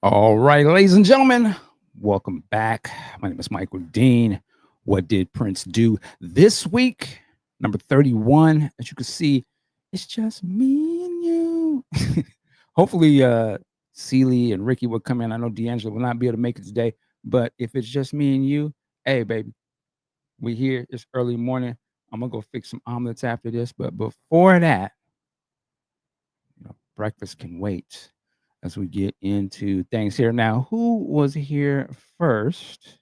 All right, ladies and gentlemen, welcome back. My name is Michael Dean. What did Prince do this week? Number 31. As you can see, it's just me and you. Hopefully, Celie and Ricky will come in. I know D'Angelo will not be able to make it today, but if it's just me and you, hey, baby, we here. It's early morning. I'm gonna go fix some omelets after this, but before that, breakfast can wait as we get into things here. Now, who was here first?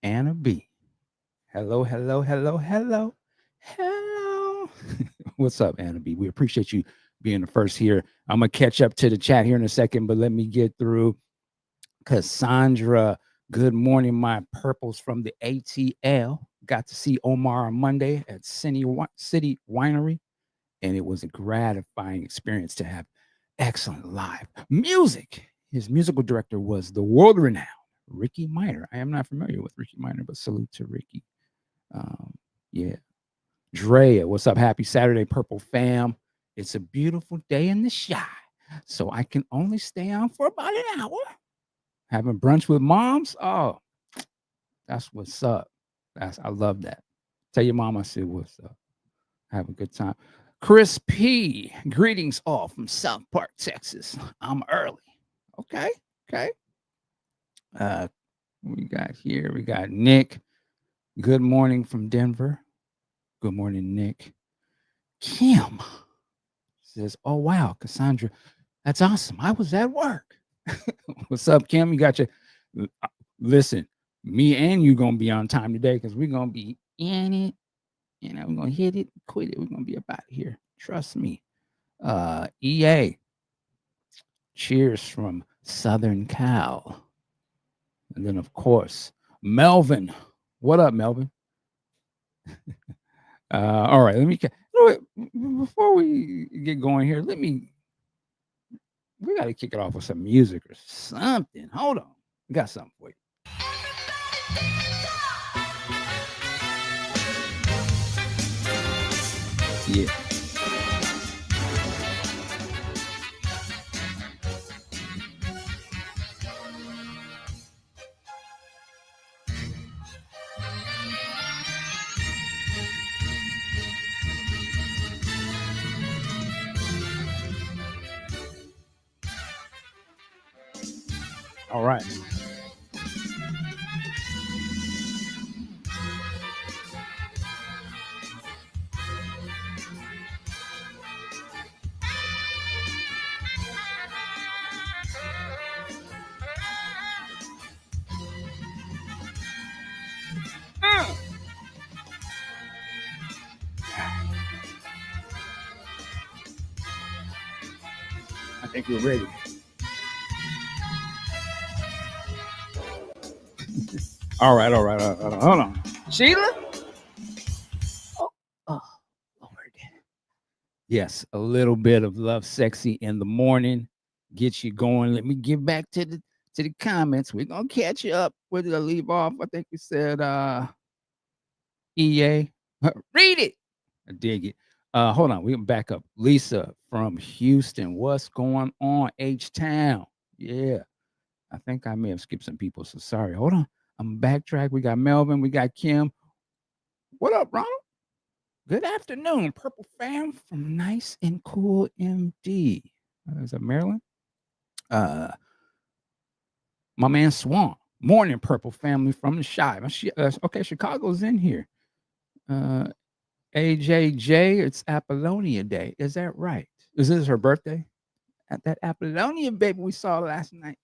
Anna B. Hello, hello, hello, hello, hello. What's up, Anna B? We appreciate you being the first here. I'm going to catch up to the chat here in a second, but let me get through. Cassandra, good morning, my purples from the ATL. Got to see Omar on Monday at City Winery, and it was a gratifying experience to have excellent live music. His musical director was the world-renowned Ricky Minor. I am not familiar with Ricky Minor, but salute to Ricky. Yeah. Drea, what's up? Happy Saturday, Purple fam. It's a beautiful day in the shy, so I can only stay on for about an hour. Having brunch with moms? Oh, that's what's up. I love that. Tell your mom I said what's up. Have a good time. Chris P, greetings all from South Park, Texas. I'm early. Okay. We got Nick. Good morning from Denver. Good morning, Nick. Kim says, oh, wow, Cassandra, that's awesome. I was at work. What's up, Kim? You got your, listen, me and you going to be on time today because we're going to be in it. We're going to hit it, quit it. We're going to be about here. Trust me. EA. Cheers from Southern Cal. And then, of course, Melvin. What up, Melvin? All right, let me. Before we get going here, we got to kick it off with some music or something. Hold on. We got something for you. Yeah. All right. I think we're ready. All right. Hold on. Sheila? Oh, Lord. Yes, a little bit of Love Sexy in the morning. Get you going. Let me get back to the comments. We're gonna catch you up. Where did I leave off? I think we said EA. Read it. I dig it. Hold on, we can back up. Lisa from Houston. What's going on? H-Town. Yeah. I think I may have skipped some people, so sorry. Hold on. I'm backtrack. We got Melvin, we got Kim. What up, Ronald? Good afternoon, Purple fam from Nice and Cool MD. Is that Maryland? My man Swan. Morning, Purple family from the Shy. Okay, Chicago's in here. AJJ, it's Apollonia Day. Is that right? Is this her birthday? At that Apollonia baby we saw last night.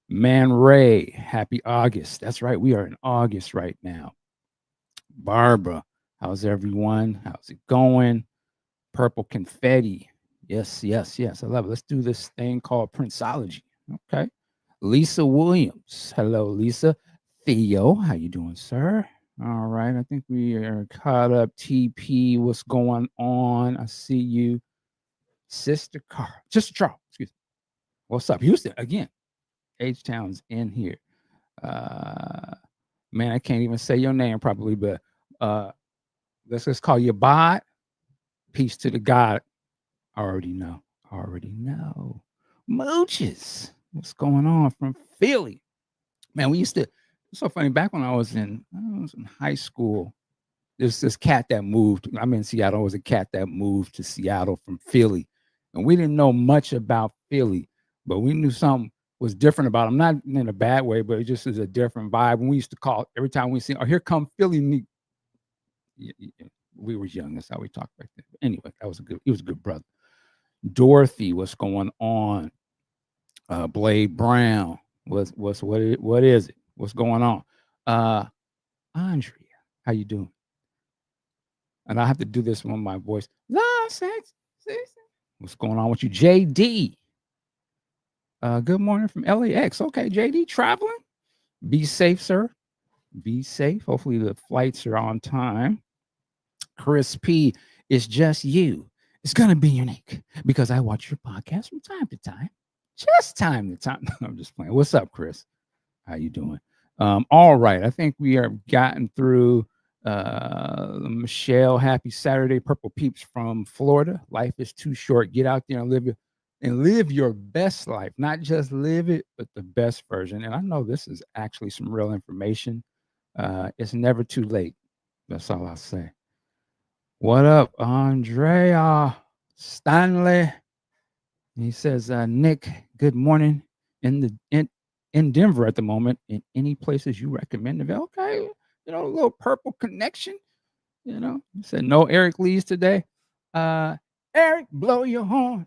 Man Ray, happy August. That's right. We are in August right now. Barbara, how's everyone? How's it going? Purple confetti. Yes. I love it. Let's do this thing called Princeology. Okay. Lisa Williams. Hello, Lisa. Theo, how you doing, sir? All right. I think we are caught up. TP, what's going on? I see you. Sister Charles. Excuse me. What's up? Houston again. H-Town's in here. Man, I can't even say your name properly, but let's just call you Bod. Peace to the God. I already know. Already know. Mooches. What's going on from Philly? Man, we used to, it's so funny. Back when I was in high school, there's this cat that moved. I'm in Seattle. It was a cat that moved to Seattle from Philly. And we didn't know much about Philly, but we knew something was different about him. Not in a bad way, but it just is a different vibe. And we used to call every time we see, oh, here come Philly. We were young. That's how we talked back then. But anyway, he was a good brother. Dorothy, what's going on? Blade Brown, what is it? What's going on? Uh, Andrea, how you doing? And I have to do this one my voice. Love, sex. What's going on with you, JD? Good morning from LAX. Okay, JD, traveling. Be safe, sir. Be safe. Hopefully the flights are on time. Chris P, it's just you. It's gonna be unique because I watch your podcast from time to time. Just time to time. I'm just playing. What's up, Chris? How you doing? All right. I think we are gotten through Michelle. Happy Saturday, Purple Peeps from Florida. Life is too short. Get out there and live your best life. Not just live it, but the best version. And I know this is actually some real information. It's never too late. That's all I'll say. What up, Andrea Stanley? He says, Nick, good morning in Denver at the moment. In any places you recommend? Okay, a little purple connection. He said no Eric Lee's today. Eric, blow your horn.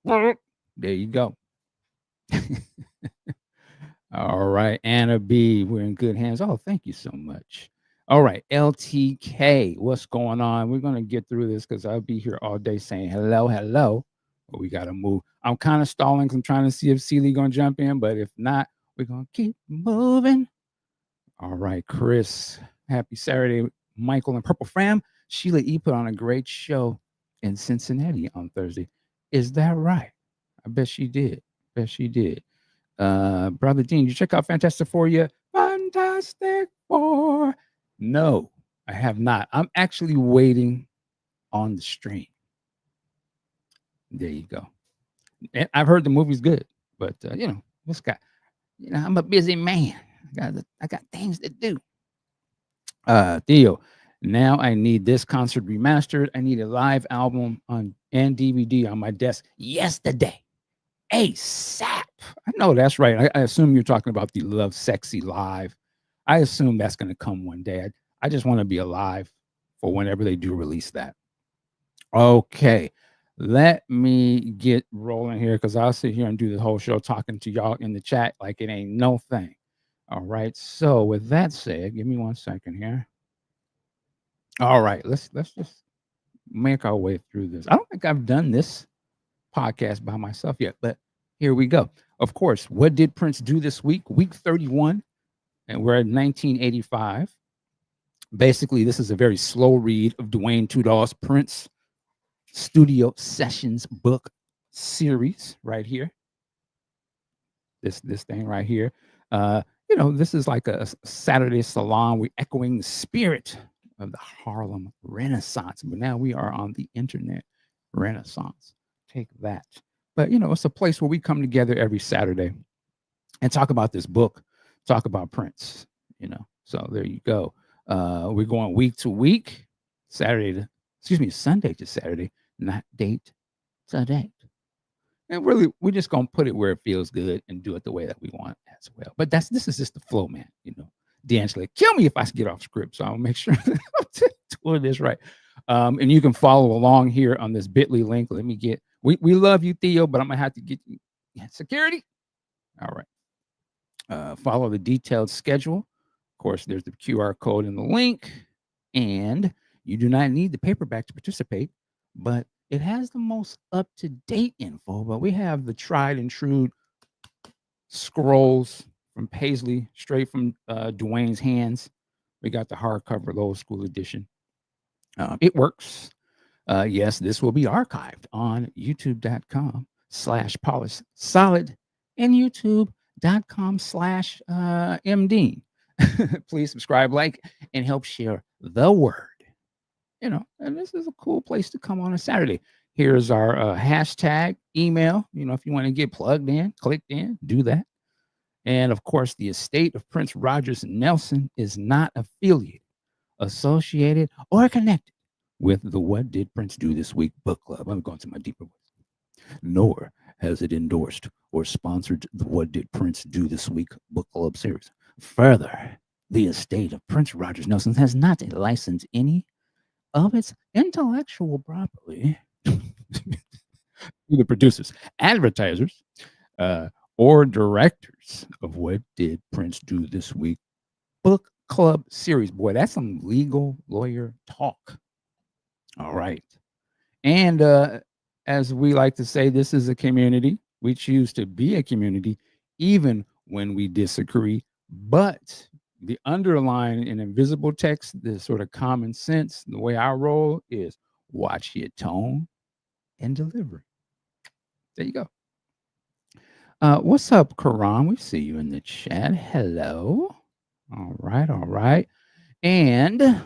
There you go. All right, Anna B, we're in good hands. Oh, thank you so much. All right, LTK, what's going on? We're gonna get through this because I'll be here all day saying hello. But we gotta move. I'm kind of stalling because I'm trying to see if Celie gonna jump in, but if not, we're gonna keep moving. All right, Chris. Happy Saturday, Michael and Purple Fram. Sheila E put on a great show in Cincinnati on Thursday. Is that right? I bet she did. Brother Dean, you check out Fantastic Four yet? Fantastic Four. No, I have not. I'm actually waiting on the stream. There you go. And I've heard the movie's good, but this guy, I'm a busy man. I got things to do. Theo, now I need this concert remastered. I need a live album on and DVD on my desk yesterday. ASAP. I know that's right. I assume you're talking about the Love Sexy Live. I assume that's going to come one day. I just want to be alive for whenever they do release that. Okay. Let me get rolling here because I'll sit here and do the whole show talking to y'all in the chat like it ain't no thing. All right. So with that said, give me 1 second here. All right. Let's just make our way through this. I don't think I've done this podcast by myself yet, but here we go. Of course, what did Prince do this week? Week 31, and we're at 1985. Basically, this is a very slow read of Duane Tudahl's Prince Studio Sessions book series right here. This thing right here. This is like a Saturday salon. We're echoing the spirit of the Harlem Renaissance, but now we are on the internet Renaissance. Take that. But it's a place where we come together every Saturday and talk about this book, talk about Prince. So there you go. We're going week to week, Sunday to Saturday, not date to date. And really, we're just gonna put it where it feels good and do it the way that we want as well. But this is just the flow, man. D'Angelo, kill me if I get off script, so I'll make sure that I'm doing this right. And you can follow along here on this bit.ly link. Let me get. We love you, Theo, but I'm gonna have to get you security. All right. Follow the detailed schedule. Of course, there's the QR code in the link, and you do not need the paperback to participate, but it has the most up-to-date info. But we have the tried and true scrolls from Paisley, straight from Duane's hands. We got the hardcover, the old school edition. It works. Yes, this will be archived on youtube.com/polished solid and youtube.com/md. Please subscribe, like, and help share the word. And this is a cool place to come on a Saturday. Here's our hashtag email. If you want to get plugged in, clicked in, do that. And of course, the estate of Prince Rogers Nelson is not affiliated, associated, or connected with the What Did Prince Do This Week book club. I'm going to my deeper voice. Nor has it endorsed or sponsored the What Did Prince Do This Week book club series. Further, the estate of Prince Rogers Nelson has not licensed any of its intellectual property to the producers, advertisers, or directors of What Did Prince Do This Week book club series. Boy, that's some legal lawyer talk. All right. And as we like to say, this is a community. We choose to be a community even when we disagree. But the underlying and invisible text, the sort of common sense, the way I roll is watch your tone and delivery. There you go. What's up, Karan? We see you in the chat. Hello. All right, all right. And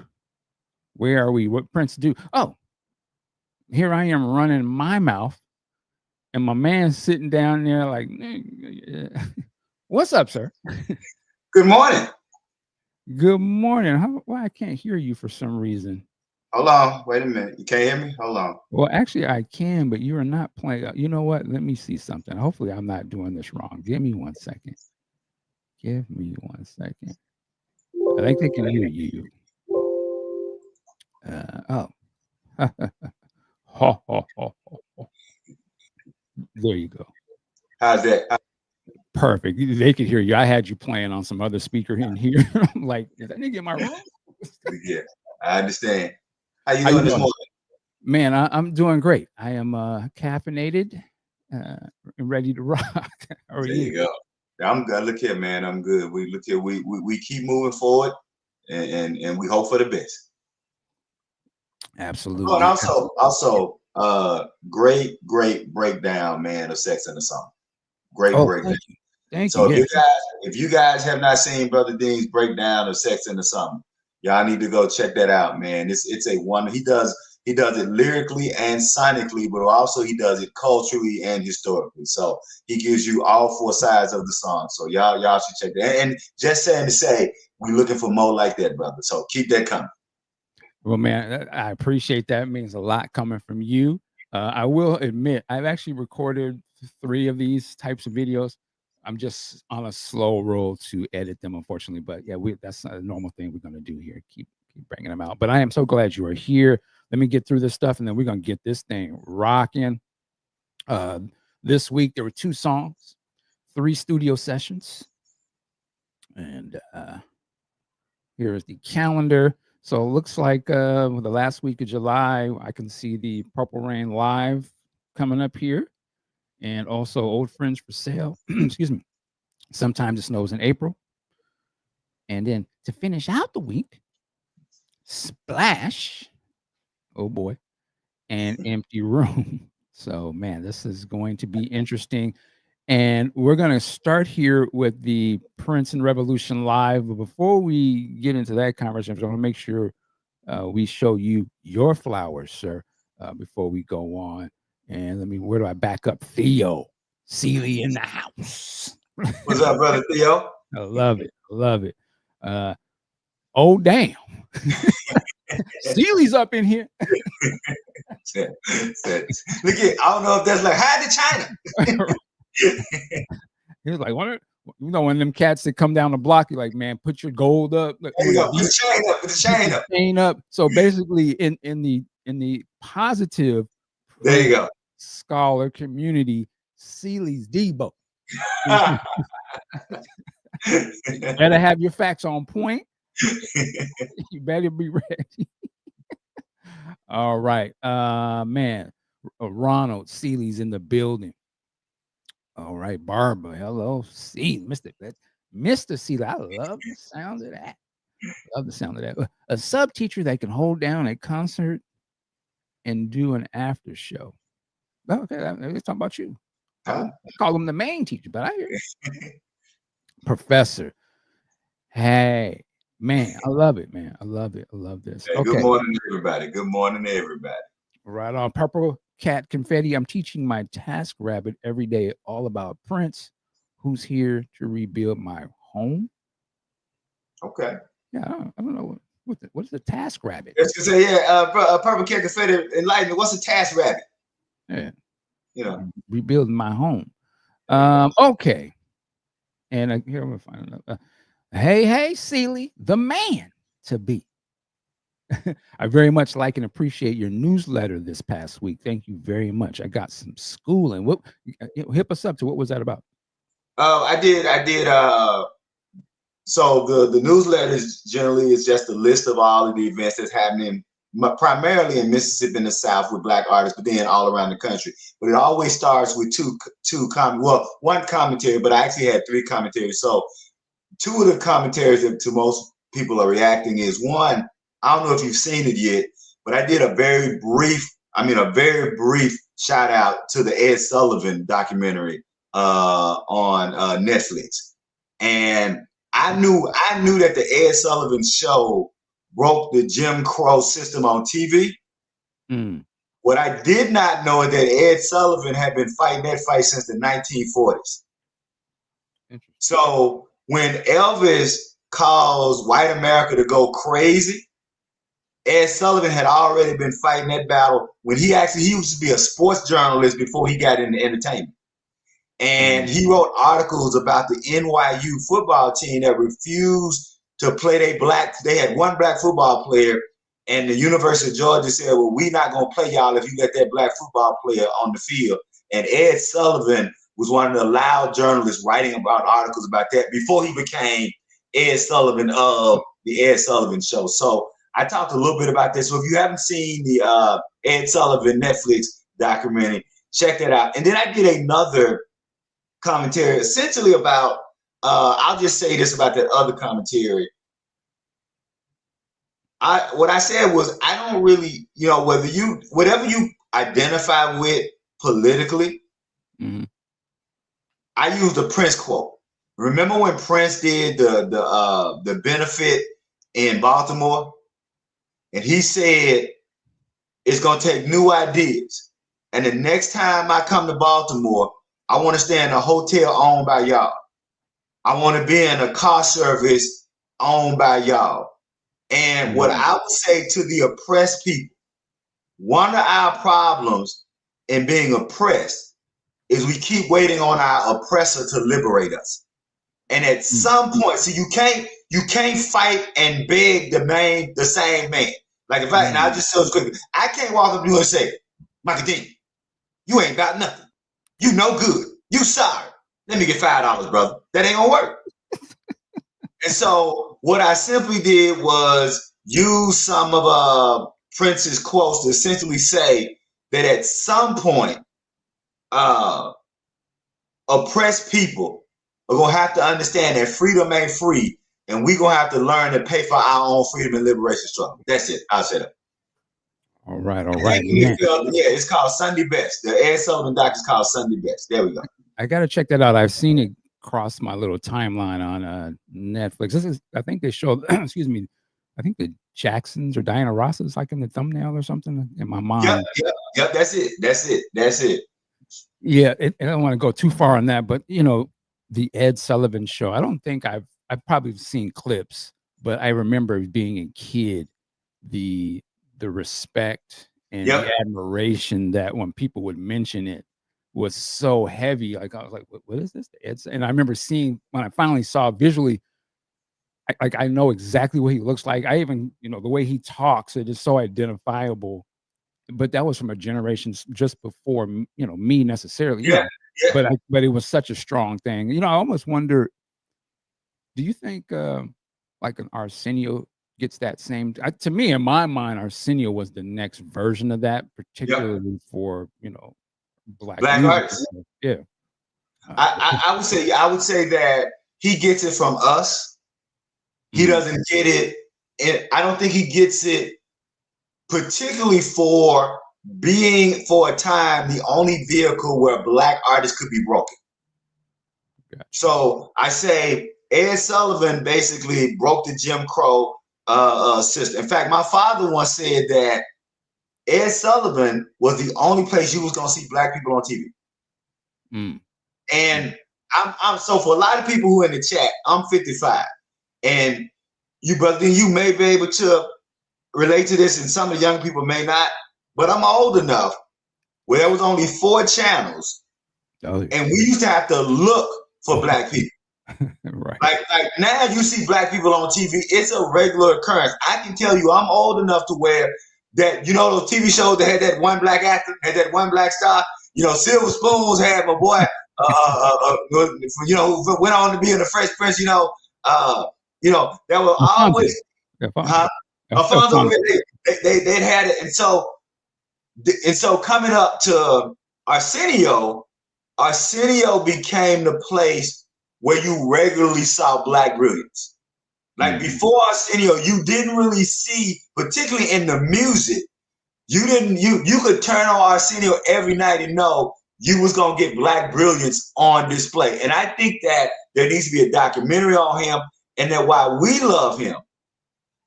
where are we? What Prince do? Oh, here I am running my mouth, and my man's sitting down there like, what's up, sir? Good morning. Good morning. Why I can't hear you for some reason? Hold on. Wait a minute. You can't hear me? Hold on. Well, actually, I can, but you are not playing. You know what? Let me see something. Hopefully, I'm not doing this wrong. Give me 1 second. Give me 1 second. I think they can hear you. Oh. There you go. How's that? Perfect. They could hear you. I had you playing on some other speaker in here. I'm like, is that nigga in my room? Yeah, I understand. How you doing this morning? Man, I'm doing great. I am caffeinated and ready to rock. How are you? There you go. I'm good. Look here, man. I'm good. We look here. We keep moving forward, and we hope for the best. Absolutely. Oh, and also, great breakdown, man, of Sex in the Summer. Great breakdown. Thank you. So if you guys have not seen Brother Dean's breakdown of Sex in the Summer, y'all need to go check that out, man. It's a wonder. He does it lyrically and sonically, but also he does it culturally and historically. So he gives you all four sides of the song. So y'all should check that. And just saying to say, we're looking for more like that, brother. So keep that coming. Well, man, I appreciate that. It means a lot coming from you. I will admit, I've actually recorded 3 of these types of videos. I'm just on a slow roll to edit them, unfortunately. But yeah, that's a normal thing we're going to do here. Keep bringing them out. But I am so glad you are here. Let me get through this stuff, and then we're going to get this thing rocking. This week, there were 2 songs, 3 studio sessions. And here is the calendar. So it looks like the last week of July, I can see the Purple Rain Live coming up here. And also Old Friends for Sale. Excuse me. Sometimes it snows in April. And then to finish out the week, Splash. Oh, boy. And Empty Room. So, man, this is going to be interesting. And we're going to start here with the Prince and Revolution Live. But before we get into that conversation, I want to make sure we show you your flowers, sir, before we go on. And where do I back up? Theo Seeley in the house. What's up, brother Theo? I love it. Love it. Oh, damn. Seeley's up in here. Look at, I don't know if that's like, hide to China. He was like, what? One of them cats that come down the block, you're like, man, put your gold up. There you go. Put the chain up. So basically, in the positive, there you go, scholar community, Seeley's Debo. You better have your facts on point. You better be ready. All right, man. Ronald Seeley's in the building. All right, Barbara. Hello, Mr. Seeley. I love the sound of that. Love the sound of that. A sub teacher that can hold down a concert and do an after show. Okay, let's talk about you. I call him the main teacher, but I hear you. Professor. Hey, man, I love it, man. I love it. I love this. Hey, okay. Good morning, everybody. Good morning, everybody. Right on. Purple Cat Confetti. I'm teaching my task rabbit every day all about Prince, who's here to rebuild my home. Okay. Yeah, I don't know what is the task rabbit. Let's just say, yeah, Purple Cat Confetti, enlighten me. What's a task rabbit? Yeah, You know. rebuilding my home. There you go. Okay, and here I'm gonna find another. Hey, Seeley, the man to be. I very much like and appreciate your newsletter this past week. Thank you very much. I got some schooling. What hip us up to? What was that about? I did. So the newsletters generally is just a list of all of the events that's happening, primarily in Mississippi and the South with Black artists, but then all around the country. But it always starts with one commentary, but I actually had three commentaries. So two of the commentaries that to most people are reacting is one. I don't know if you've seen it yet, but I did a very brief shout out to the Ed Sullivan documentary on Netflix, and I knew that the Ed Sullivan show broke the Jim Crow system on TV. Mm. What I did not know is that Ed Sullivan had been fighting that fight since the 1940s. So when Elvis caused white America to go crazy, Ed Sullivan had already been fighting that battle when he used to be a sports journalist before he got into entertainment. And he wrote articles about the NYU football team that refused to play they had one black football player, and the University of Georgia said, well, we're not going to play y'all if you let that black football player on the field. And Ed Sullivan was one of the loud journalists writing about articles about that before he became Ed Sullivan of the Ed Sullivan Show. So I talked a little bit about this. So if you haven't seen the Ed Sullivan Netflix documentary, check that out. And then I did another commentary essentially about I'll just say this about that other commentary. What I said was I don't really, whatever you identify with politically, I used a Prince quote. Remember when Prince did the benefit in Baltimore, and he said it's gonna take new ideas, and the next time I come to Baltimore, I want to stay in a hotel owned by y'all. I want to be in a car service owned by y'all. And what I would say to the oppressed people, one of our problems in being oppressed is we keep waiting on our oppressor to liberate us. And at some point, see, you can't fight and beg the same man. Like and I'll just say this quickly, I can't walk up to you and say, Michael Dean, you ain't got nothing. You no good. You sorry. Let me get $5, brother. That ain't gonna work. And so what I simply did was use some of Prince's quotes to essentially say that at some point, oppressed people are gonna have to understand that freedom ain't free, and we're gonna have to learn to pay for our own freedom and liberation struggle. That's it. I'll say that. All right. It's called Sunday Best. The Ed Sullivan doc is called Sunday Best. There we go. I got to check that out. I've seen it cross my little timeline on Netflix. I think they showed, excuse me, I think the Jacksons or Diana Ross is like in the thumbnail or something in my mind. Yep. That's it. Yeah. And I don't want to go too far on that, but the Ed Sullivan Show, I don't think I've probably seen clips, but I remember being a kid, the respect and the admiration that when people would mention it was so heavy. Like I was like, what is this? And I remember seeing when I finally saw visually, I know exactly what he looks like. I even, the way he talks, it is so identifiable. But that was from a generation just before, me necessarily. But it was such a strong thing. I almost wonder, do you think like an Arsenio gets that same? To me, in my mind, Arsenio was the next version of that, particularly for black artists. Yeah. I would say that he gets it from us. He doesn't get it, and I don't think he gets it particularly for being for a time the only vehicle where black artists could be broken. Gotcha. So I say Ed Sullivan basically broke the Jim Crow system. In fact, my father once said that Ed Sullivan was the only place you was gonna see black people on TV. Mm. And I'm so for a lot of people who are in the chat, I'm 55, and you, brother, you may be able to relate to this, and some of the young people may not. But I'm old enough where there was only 4 channels, Oh, yeah. and we used to have to look for black people. Right. Like now you see black people on TV, it's a regular occurrence. I can tell you, I'm old enough to where that, you know, those TV shows that had that one black actor, had that one black star. You know, Silver Spoons had my boy, you know, who went on to be in the Fresh Prince. You know, there were Alfonso. always, Alfonso. huh? Alfonso, Alfonso. they had it, and so coming up to Arsenio, Arsenio became the place where you regularly saw black brilliance. Like before Arsenio, you didn't really see, particularly in the music, you could turn on Arsenio every night and know you was gonna get black brilliance on display. And I think that there needs to be a documentary on him, and that while we love him,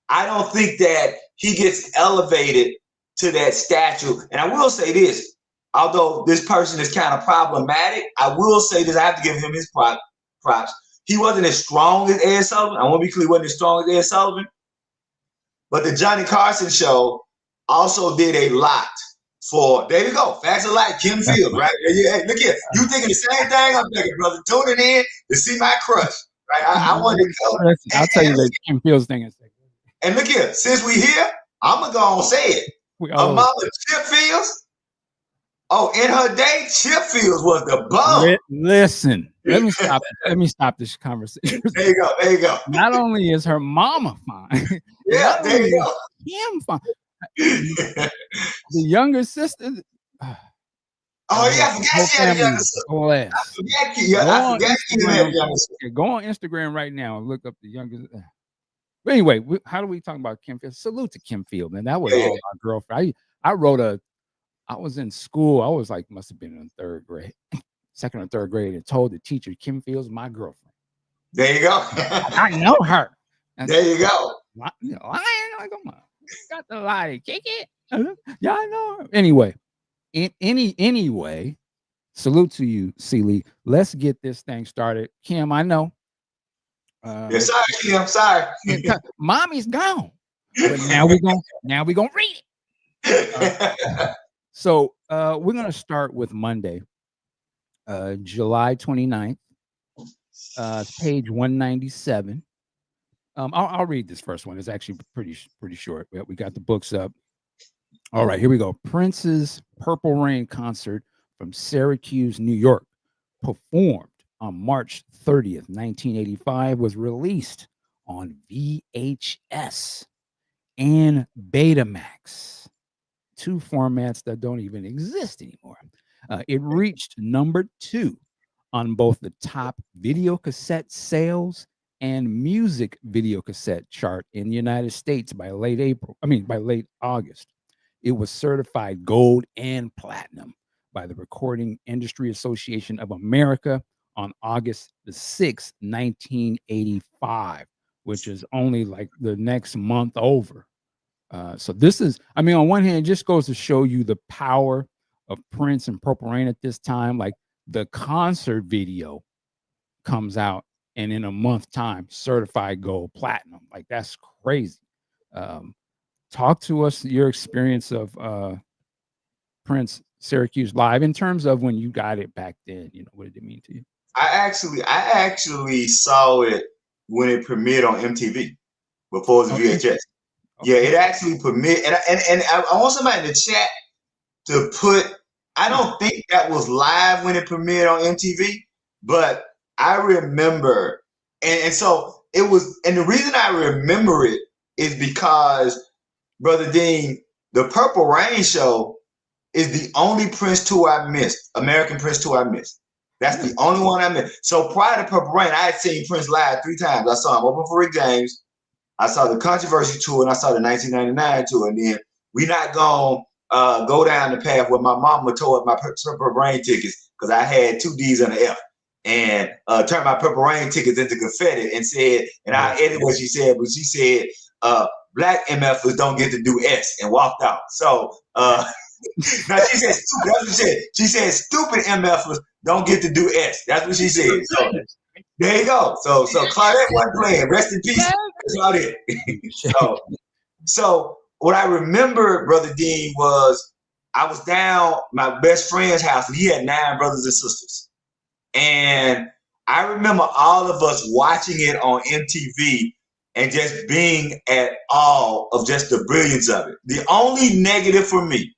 I don't think that he gets elevated to that statue. And I will say this, although this person is kind of problematic, I will say this, I have to give him his props. He wasn't as strong as Ed Sullivan. I want to be clear, he wasn't as strong as Ed Sullivan. But the Johnny Carson show also did a lot for, there you go, facts of life, Kim Fields, right? Hey, look here, you thinking the same thing I'm thinking, brother. Tuning in to see my crush, right? I wanted to go. I'll tell you that Kim Fields thing is. And look here, since we here, I'm going to go and say it. Mama Chip Fields, in her day, Chip Fields was the bum. Listen, let me stop. Let me stop this conversation. There you go. There you go. Not only is her mama fine, yeah, there you go. Kim fine. The younger sister. Oh yeah, I forgot she had a younger sister. I forget she had a younger sister. Go on Instagram right now and look up the youngest. But anyway, how do we talk about Kim Field? Salute to Kim Field, man. That was all my girlfriend. I was in school. I was like, must have been in 3rd grade, 2nd or 3rd grade, and told the teacher, Kim Field's my girlfriend. There you go. I know her. And there you go. I ain't like, come on. Got the lie to kick it. Yeah, I know her. Anyway, anyway, salute to you, Celie. Let's get this thing started. Kim, I know. Sorry, Kim. Sorry. Mommy's gone. But now we're gonna read it. So we're gonna start with Monday, July 29th. Page 197. I'll read this first one. It's actually pretty short. We got the books up. All right, here we go. Prince's Purple Rain concert from Syracuse, New York, performed on March 30th, 1985, was released on VHS and Betamax, 2 formats that don't even exist anymore. It reached number 2 on both the top video cassette sales and music video cassette chart in the United States by late August. It was certified gold and platinum by the Recording Industry Association of America on August the 6th, 1985, which is only like the next month over. So this is, on one hand, it just goes to show you the power of Prince and Purple Rain at this time. Like the concert video comes out and in a month time, certified gold platinum. Like that's crazy. Talk to us your experience of Prince Syracuse Live in terms of when you got it back then. What did it mean to you? I actually saw it when it premiered on MTV before it was VHS. Okay. Yeah, it actually premiered, and I want somebody in the chat to put. I don't think that was live when it premiered on MTV, but I remember, and so it was. And the reason I remember it is because, Brother Dean, the Purple Rain show is the only Prince tour I missed, American Prince tour I missed. That's the only one I missed. So prior to Purple Rain, I had seen Prince live 3 times. I saw him open for Rick James, I saw the Controversy tour, and I saw the 1999 tour. And then we not gonna go down the path where my mama tore up my Purple Rain tickets because I had 2 D's and an F, and turned my Purple Rain tickets into confetti and said, and I edited what she said, but she said, black MFers don't get to do S and walked out. So now she said stupid. That's what she said. She said stupid MFers don't get to do S. That's what she said. So there you go. So Claudette wasn't playing. Rest in peace, Claudette. so so what I remember, Brother Dean, was I was down my best friend's house, and he had 9 brothers and sisters. And I remember all of us watching it on MTV and just being at awe of just the brilliance of it. The only negative for me,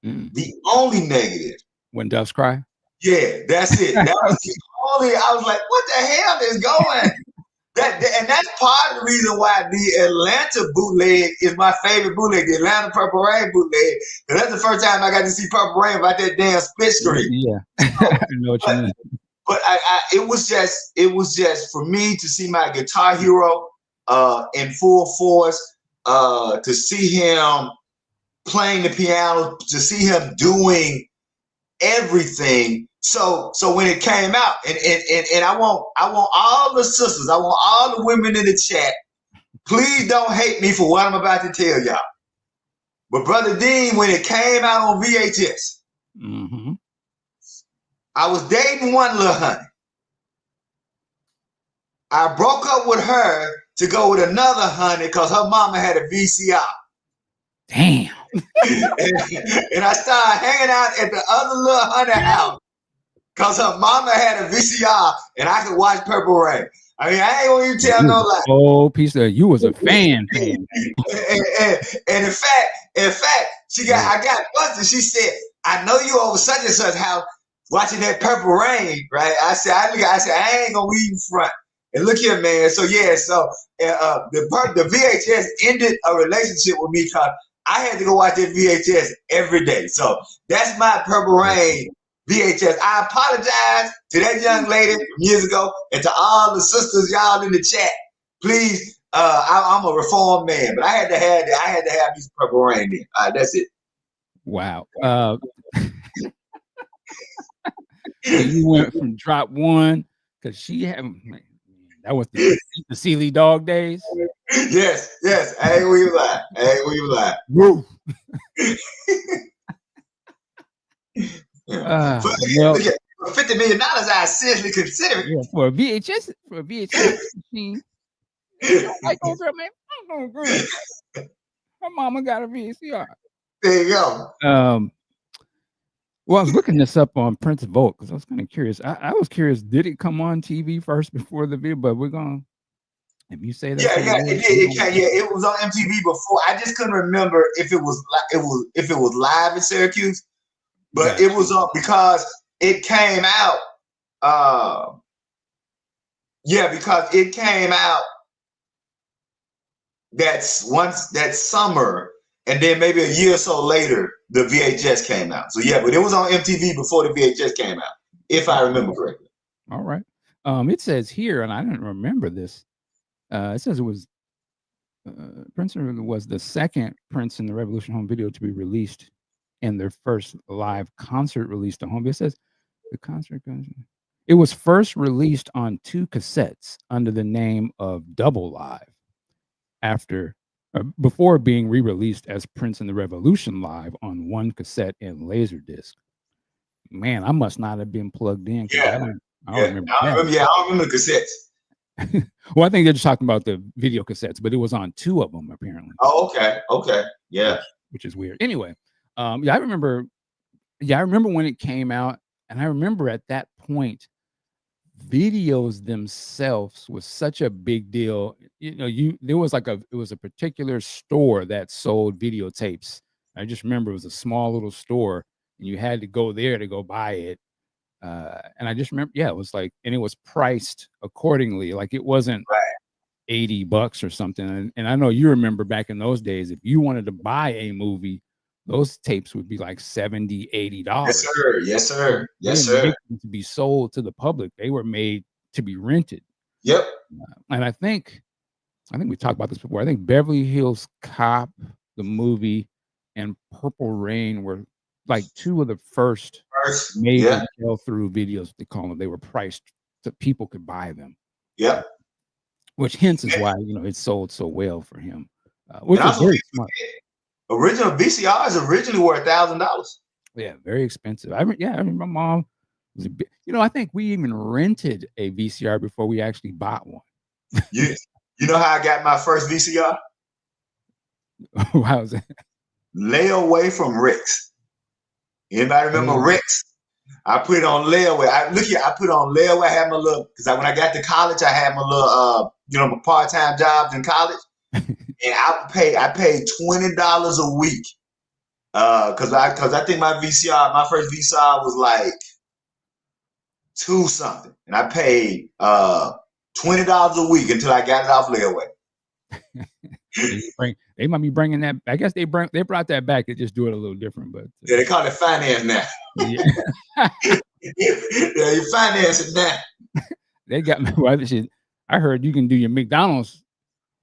the only negative. When Doves Cry? Yeah, that's it. That was the only, I was like, what the hell is going? And that's part of the reason why the Atlanta bootleg is my favorite bootleg, the Atlanta Purple Rain bootleg. Because that's the first time I got to see Purple Rain about that damn split screen. Yeah, I know what you mean. But it was just for me to see my guitar hero in full force, to see him playing the piano, to see him doing everything. So when it came out, and I want all the sisters, I want all the women in the chat, please don't hate me for what I'm about to tell y'all. But Brother Dean, when it came out on VHS, I was dating one little honey. I broke up with her to go with another honey because her mama had a VCR. Damn. and I started hanging out at the other little honey house because her mama had a VCR and I could watch Purple Rain. I mean, I ain't gonna even tell no lie. Oh, piece of you was a fan. and in fact, I got busted. She said, "I know you over such and such house watching that Purple Rain, right?" I said, I ain't gonna leave in front. And look here, man. So yeah, the VHS ended a relationship with me because I had to go watch that VHS every day. So that's my Purple Rain VHS. I apologize to that young lady from years ago and to all the sisters, y'all in the chat. Please, I'm a reformed man, but I had to have these Purple Rain in. All right, that's it. Wow. You went from drop one because she had. That was the Sealy Dog days. Yes. I ain't we lie. Woo. For $50 million, I seriously consider it. Yeah, for a VHS machine. Like, oh, girl, man, I'm going good. Her mama got a VCR. There you go. Well, I was looking this up on Prince Vote because I was kind of curious. I was curious, did it come on TV first before the video? But we're going to, if you say that. It was on MTV before. I just couldn't remember if it was live in Syracuse, but it was on because it came out. Because it came out that summer. And then maybe a year or so later, the VHS came out. So yeah, but it was on MTV before the VHS came out, if I remember correctly. All right. It says here, and I didn't remember this. It says it was Prince was the second Prince in the Revolution home video to be released, and their first live concert released on home video. It says the concert. It was first released on 2 cassettes under the name of Double Live, before being re-released as Prince and the Revolution Live on 1 cassette and Laserdisc. Man, I must not have been plugged in. I don't remember. I don't remember the cassettes. Well, I think they're just talking about the video cassettes, but it was on 2 of them apparently. Oh, okay, yeah. Which is weird. Anyway, I remember when it came out, and I remember at that point, videos themselves was such a big deal. There was it was a particular store that sold videotapes. I just remember it was a small little store and you had to go there to go buy it. And I just remember, it was and it was priced accordingly. Like it wasn't $80 or something. And I know you remember back in those days, if you wanted to buy a movie, those tapes would be like $70, $80. Yes, sir. To be sold to the public, they were made to be rented. Yep. And I think we talked about this before. I think Beverly Hills Cop, the movie, and Purple Rain were like 2 of the first made through videos. They call them. They were priced so people could buy them. Yep. Which hence is why it sold so well for him. And which was also, very smart. original VCRs originally were $1,000. Yeah, very expensive. I remember my mom was a bit, I think we even rented a VCR before we actually bought one. You you know how I got my first VCR? Wow, was that? Layaway from Rick's. Anybody remember Rick's? I put it on layaway. Look here, I put it on layaway. I had my little, because when I got to college, I had my little my part-time jobs in college. And I paid $20 a week. Cause I think my first VCR was like two something. And I paid $20 a week until I got it off layaway. They might be bringing that. I guess they brought that back. They just do it a little different, but yeah, they call it finance now. Yeah, yeah, you finance it now. they got me. Well, I heard you can do your McDonald's,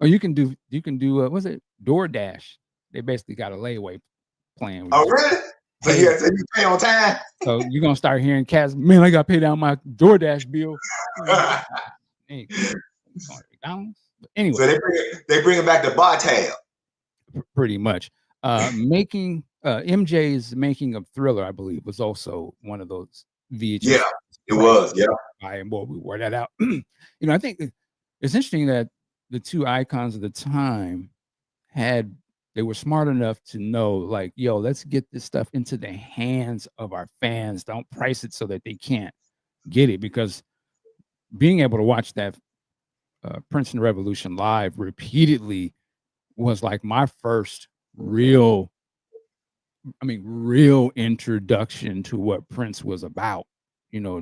or you can do what's it, DoorDash. They basically got a layaway plan. Oh, really? So so you pay on time. So you're gonna start hearing cats. Man, I got to pay down my DoorDash bill. Hey, McDonald's. But anyway, so they bring it back to bar tab. Pretty much. Making MJ's making of Thriller, I believe, was also one of those VHS. Yeah, it was. Yeah, and boy, we wore that out. I think it's interesting that the two icons of the time they were smart enough to know, like, yo, let's get this stuff into the hands of our fans. Don't price it so that they can't get it, because being able to watch that Princeton Revolution live repeatedly was like my first real introduction to what Prince was about.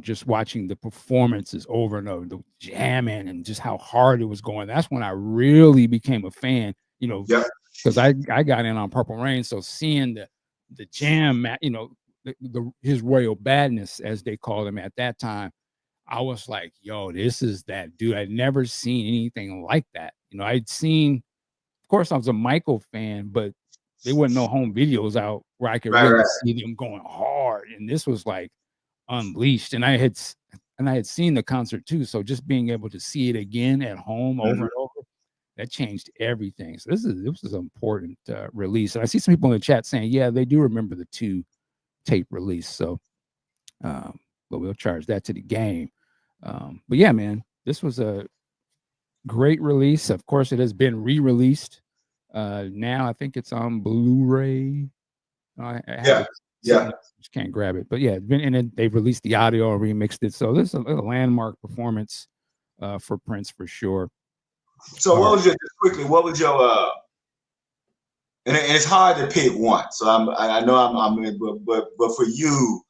Just watching the performances over and over, the jamming, and just how hard it was going. That's when I really became a fan, because I got in on Purple Rain. So seeing the jam, his Royal Badness, as they called him at that time, I was like, yo, this is that dude. I'd never seen anything like that. I'd seen, of course, I was a Michael fan, but there wasn't no home videos out where I could really see them going hard. And this was like unleashed. And I had seen the concert too. So just being able to see it again at home over and over, that changed everything. So this is an important release. And I see some people in the chat saying, yeah, they do remember the 2 tape release. So, but we'll charge that to the game. But yeah, man, this was a great release. Of course, it has been re-released. Now I think it's on Blu-ray. Just can't grab it. But yeah, and then they've released the audio and remixed it. So this is a landmark performance for Prince for sure. So what was your and it's hard to pick one. So I know I'm but for you,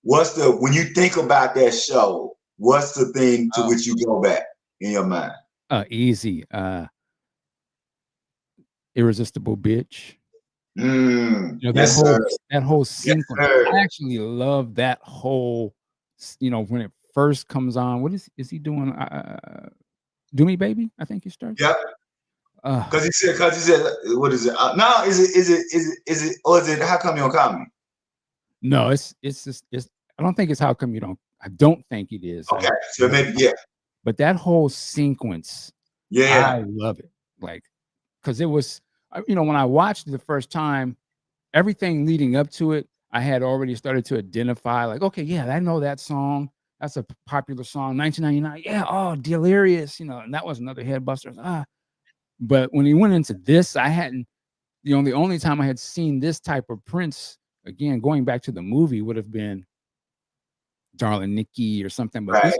when you think about that show, what's the thing to which you go back in your mind? Easy. Irresistible Bitch. That whole sequence. Yes, I actually love that whole, when it first comes on. What is he doing? Do Me Baby, I think he starts. Yep. Because he said, what is it? No, is it, or is it How Come You Don't Call Me? No, it's I don't think it's How Come You Don't. I don't think it is. Okay, so maybe, yeah. But that whole sequence, I love it. Like, because it was, when I watched it the first time, everything leading up to it, I had already started to identify, like, okay, yeah, I know that song. That's a popular song, 1999. Yeah, oh, Delirious, and that was another headbuster. But when he went into this, I hadn't, the only time I had seen this type of Prince, again, going back to the movie, would have been Darling Nikki or something. But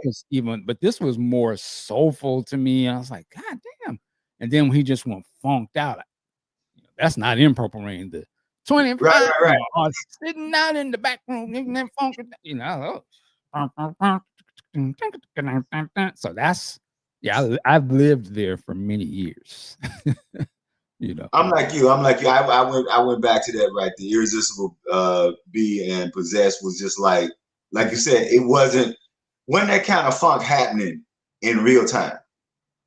this was more soulful to me. I was like, God damn. And then when he just went funked out, that's not in Purple Rain. The 25, right. Sitting out in the back room, and funk, So that's, I've lived there for many years. I'm like you. I went back to that, right? The Irresistible B and Possessed was just like you said, it wasn't that kind of funk happening in real time.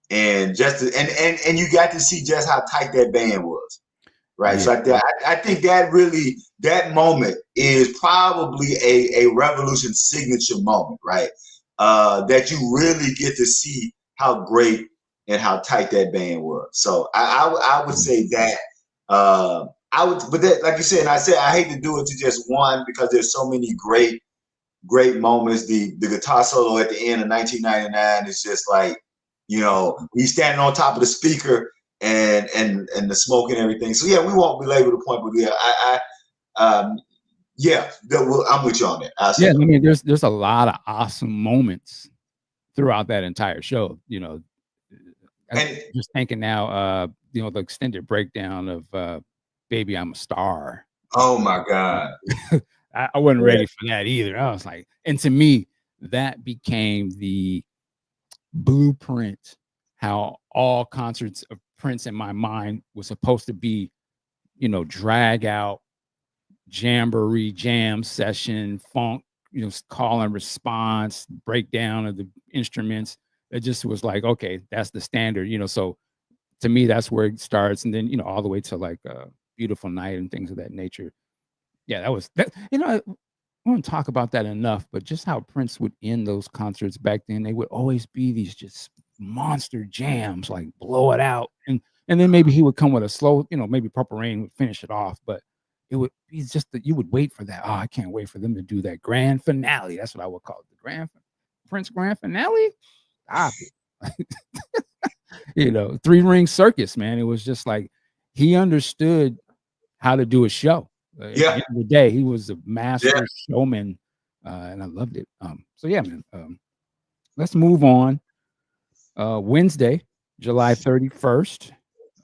And and you got to see just how tight that band was. Right. Yeah. So I think that moment is probably a Revolution signature moment, right? That you really get to see how great and how tight that band was. So I would say that I would, but that, like you said, and I said I hate to do it to just one because there's so many great moments. The guitar solo at the end of 1999 is just like, he's standing on top of the speaker and the smoke and everything. So yeah, we won't belabor the point, but yeah, yeah, I'm with you on that. I'll Yeah, say I that. mean, there's a lot of awesome moments throughout that entire show. I And just thinking now, the extended breakdown of "Baby, I'm a Star." oh my God, I wasn't yeah, ready for that either. I was like, and to me, that became the blueprint how all concerts of Prince in my mind was supposed to be, drag out, jamboree, jam session, funk, call and response, breakdown of the instruments. It just was like, okay, that's the standard, so to me, that's where it starts. And then, all the way to like Beautiful Night and things of that nature. Yeah, that was that, I don't talk about that enough, but just how Prince would end those concerts back then, they would always be these just monster jams, like blow it out. And then maybe he would come with a slow, maybe Purple Rain would finish it off, but it would be just that you would wait for that. Oh, I can't wait for them to do that grand finale. That's what I would call it. The Prince grand finale. Stop it. 3 ring circus, man. It was just like he understood how to do a show. At the yeah, end of the day, he was a yeah. master showman, and I loved it. So yeah, man. Let's move on. Wednesday, July 31st.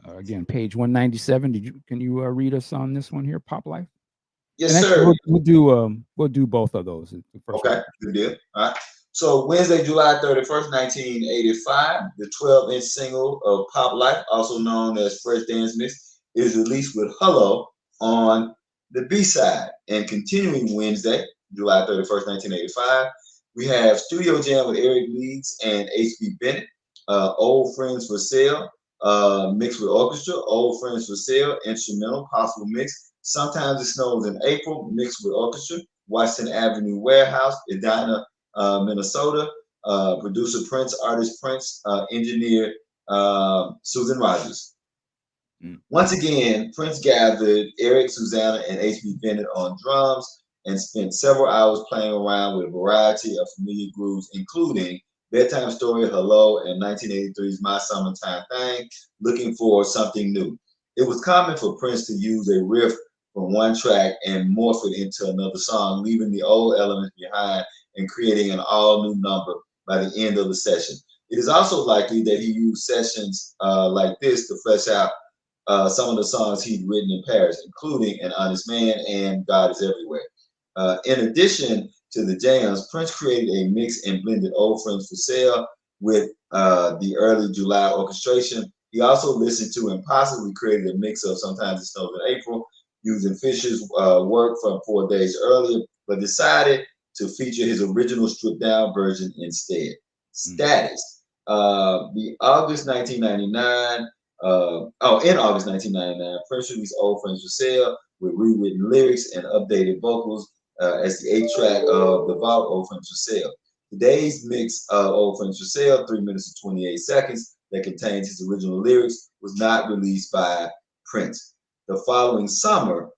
Again, page 197. Can you read us on this one here, Pop Life? And Yes, actually, sir. we'll do both of those. The first one. Okay, good deal. All right. So Wednesday, July 31st, 1985, the 12-inch single of Pop Life, also known as Fresh Dance Mix, is released with Hello on the B-side. And continuing Wednesday, July 31st, 1985, we have Studio Jam with Eric Leeds and H.B. Bennett, Old Friends for Sale, mixed with orchestra, Old Friends for Sale, instrumental, possible mix. Sometimes It Snows in April, mixed with orchestra. Washington Avenue Warehouse, Edina, Minnesota. Producer Prince, artist Prince, engineer Susan Rogers. Mm. Once again, Prince gathered Eric, Susanna, and H.B. Bennett on drums and spent several hours playing around with a variety of familiar grooves, including Bedtime Story, Hello, and 1983's My Summertime Thing, looking for something new. It was common for Prince to use a riff from one track and morph it into another song, leaving the old elements behind and creating an all new number by the end of the session. It is also likely that he used sessions like this to flesh out some of the songs he'd written in Paris, including An Honest Man and God Is Everywhere. In addition to the jams, Prince created a mix and blended Old Friends for Sale with the early July orchestration. He also listened to and possibly created a mix of Sometimes It Snows in April using Fisher's work from 4 days earlier, but decided to feature his original stripped down version instead. Mm. Status. The August 1999 in August 1999, Prince released Old Friends for Sale with rewritten lyrics and updated vocals as the 8 track of the vault Old Friends for Sale. Today's mix of Old Friends for Sale, 3 minutes and 28 seconds, that contains his original lyrics, was not released by Prince. The following summer,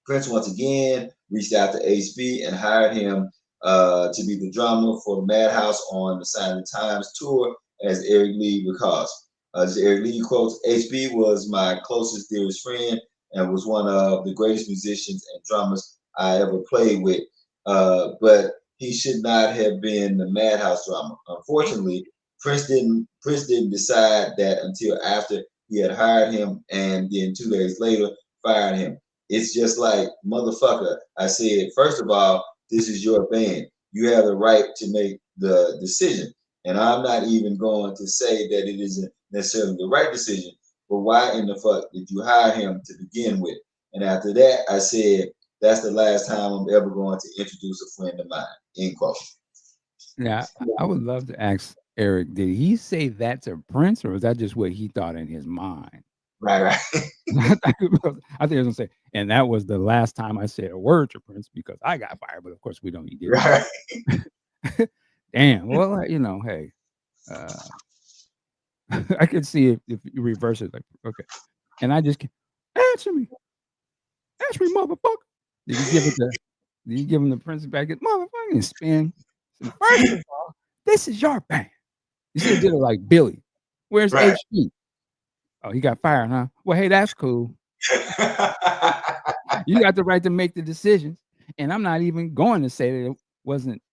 Prince once again reached out to HB and hired him to be the drummer for the Madhouse on the Sign of the Times tour, as Eric Lee recalls. Eric Lee quotes, HB was my closest, dearest friend and was one of the greatest musicians and drummers I ever played with. But he should not have been the Madhouse drummer. Unfortunately, Prince didn't decide that until after he had hired him, and then 2 days later fired him. It's just like, motherfucker, I said, first of all, this is your band. You have the right to make the decision. And I'm not even going to say that it isn't necessarily the right decision, but why in the fuck did you hire him to begin with? And after that, I said, that's the last time I'm ever going to introduce a friend of mine. End quote. Now, I would love to ask Eric, did he say that to Prince, or was that just what he thought in his mind? Right, right. I think he was gonna say, and that was the last time I said a word to Prince because I got fired. But of course, we don't. He didn't. Right. Damn. Well, hey, uh, I could see if you reverse it, like, okay. And I just answer me, answer me, motherfucker. Did he give it the? Did he give him the Prince back? Motherfucking spin. And first of all, this is your band. You should have did it like Billy. Where's Right. HB? Oh, he got fired, huh? Well, hey, that's cool. You got the right to make the decisions. And I'm not even going to say that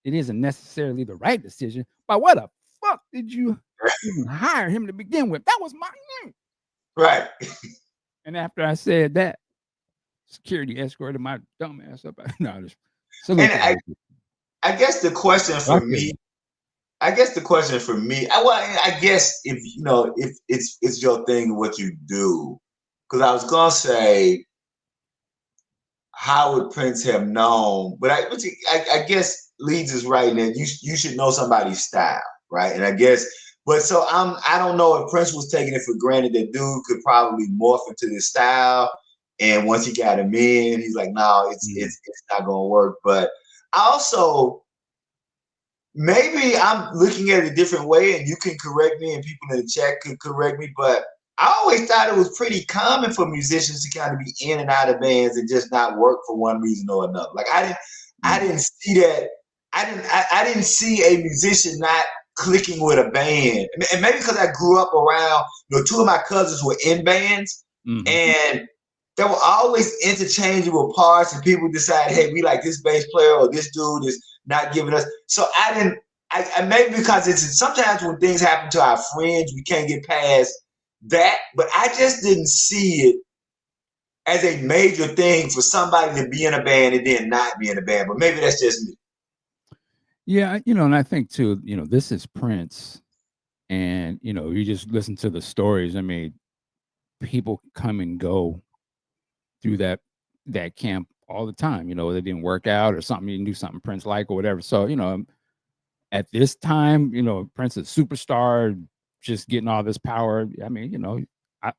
it isn't necessarily the right decision. But what the fuck did you even hire him to begin with? That was my name. Right. And after I said that, security escorted my dumb ass up. No, just salute And to I guguess the question for me, I guess if you know, if it's your thing, what you do, because I was gonna say, how would Prince have known? But I guess Leeds is right in that you should know somebody's style, right? And I guess, but so I don't know if Prince was taking it for granted that dude could probably morph into this style, and once he got him in, he's like, no, it's not gonna work. But I also maybe I'm looking at it a different way, and you can correct me, and people in the chat could correct me. But I always thought it was pretty common for musicians to kind of be in and out of bands and just not work for one reason or another. Like I didn't see that. I didn't see a musician not clicking with a band, and maybe because I grew up around. Two of my cousins were in bands, and there were always interchangeable parts, and people decide, hey, we like this bass player or this dude is not giving us. So I didn't. I maybe because it's sometimes when things happen to our friends, we can't get past that. But I just didn't see it as a major thing for somebody to be in a band and then not be in a band. But maybe that's just me. Yeah, and I think too, this is Prince, and you just listen to the stories. I mean, people come and go through that camp all the time. They didn't work out or something. You can do something Prince like or whatever. So at this time, Prince is superstar, just getting all this power. I mean,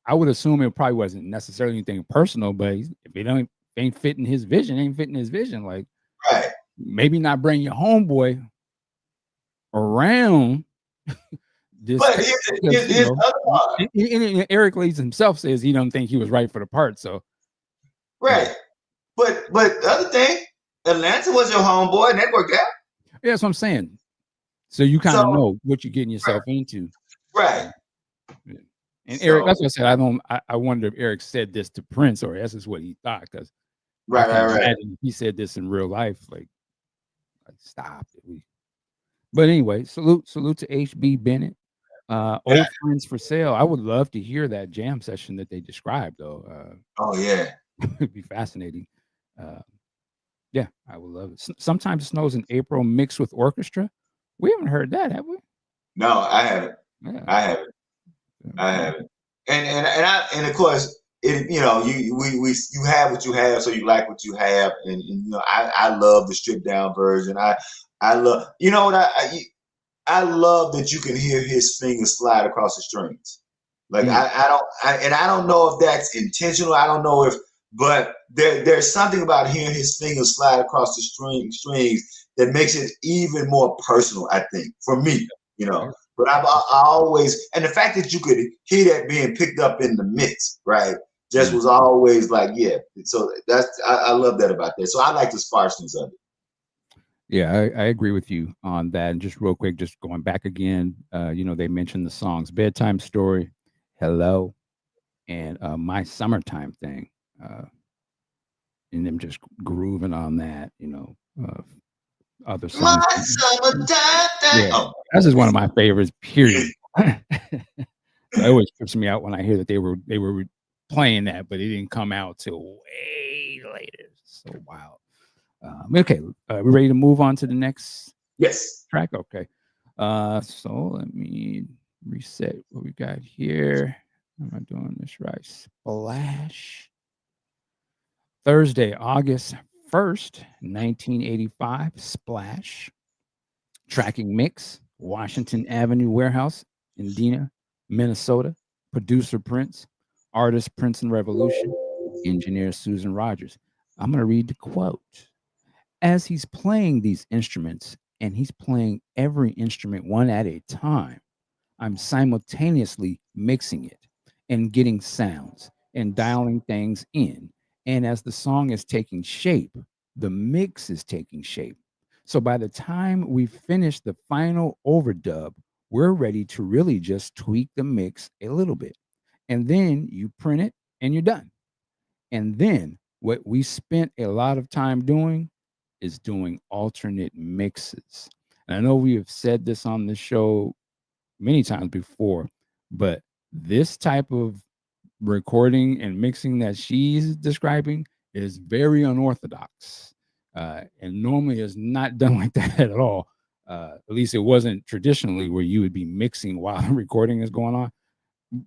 I would assume it probably wasn't necessarily anything personal, but if it ain't fitting his vision, ain't fitting his vision. Like, Right. maybe not bring your homeboy around this But because here's the other part. Eric Leeds himself says he don't think he was right for the part. So, Right. But the other thing, Atlanta was your homeboy, and that worked out. yeah, that's what I'm saying. So you kind of So know what you're getting yourself into. right. And Eric, So that's what I said. I wonder if Eric said this to Prince or that's just what he thought. Because I can right. imagine if he said this in real life, like stop it. But anyway, salute to HB Bennett. Old friends for sale. I would love to hear that jam session that they described, though. Oh yeah. It'd be fascinating. Yeah, I would love it. Sometimes it snows in April mixed with orchestra. We haven't heard that, have we? No, I haven't. Yeah. I haven't. I haven't. And of course, you have what you have, so you like what you have, and I love the stripped down version. I love what I love that you can hear his fingers slide across the strings. Like I don't know if that's intentional. I don't know if, but there's something about hearing his fingers slide across the strings that makes it even more personal. I think for me, But I always, and the fact that you could hear that being picked up in the mix, right? Just was always like, yeah. So I love that about that. So I like the sparseness of it. Yeah, I agree with you on that. And just real quick, just going back again, they mentioned the songs "Bedtime Story," "Hello," and "My Summertime Thing," and them just grooving on that. Other My songs. summertime thing. Yeah, Oh, that's just one of my favorites. Period. So it always trips me out when I hear that they were playing that, but it didn't come out till way later. So wild. Okay, we ready to move on to the next yes. track? Okay. So let me reset what we got here. Am I doing this right? Splash. Thursday, August 1st, 1985. Splash. Tracking mix. Washington Avenue Warehouse, Indiana, Minnesota. Producer Prince. Artist Prince and Revolution. Engineer Susan Rogers. I'm going to read the quote. As he's playing these instruments, and he's playing every instrument one at a time, I'm simultaneously mixing it and getting sounds and dialing things in. And as the song is taking shape, the mix is taking shape. So by the time we finish the final overdub, we're ready to really just tweak the mix a little bit. And then you print it and you're done. And then what we spent a lot of time doing is doing alternate mixes. And I know we have said this on the show many times before, but this type of recording and mixing that she's describing is very unorthodox, and normally is not done like that at all. At least it wasn't traditionally where you would be mixing while the recording is going on,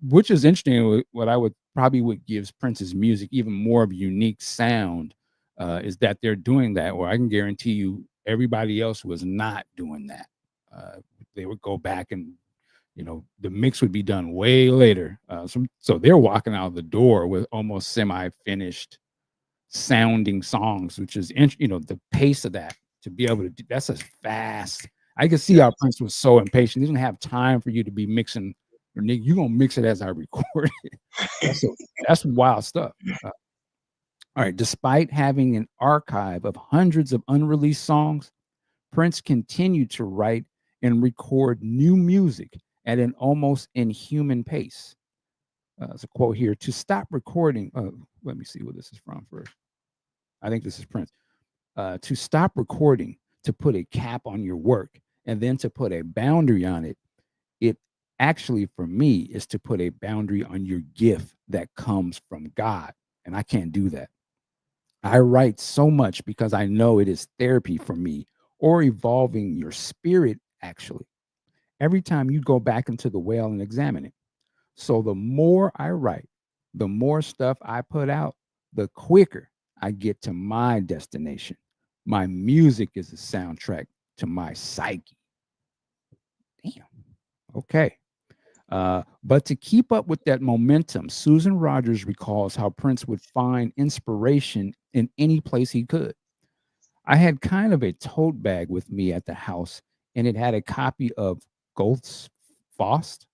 which is interesting. What I would probably what gives Prince's music even more of a unique sound is that they're doing that. Where I can guarantee you, everybody else was not doing that. Uh, they would go back and the mix would be done way later. So they're walking out the door with almost semi-finished sounding songs, which is the pace of that to be able to do that's as fast. I could see Yeah. how Prince was so impatient. He didn't have time for you to be mixing. Or Nick, you gonna mix it as I record it. That's wild stuff. All right. Despite having an archive of hundreds of unreleased songs, Prince continued to write and record new music at an almost inhuman pace. There's a quote here: "To stop recording." Let me see what this is from first. I think this is Prince. To stop recording, to put a cap on your work, and then to put a boundary on it. It actually, for me, is to put a boundary on your gift that comes from God, and I can't do that. I write so much because I know it is therapy for me, or evolving your spirit, actually. Every time you go back into the well and examine it. So the more I write, the more stuff I put out, the quicker I get to my destination. My music is a soundtrack to my psyche. Damn. Okay. But to keep up with that momentum, Susan Rogers recalls how Prince would find inspiration in any place he could. I had kind of a tote bag with me at the house, and it had a copy of Goeth's Faust.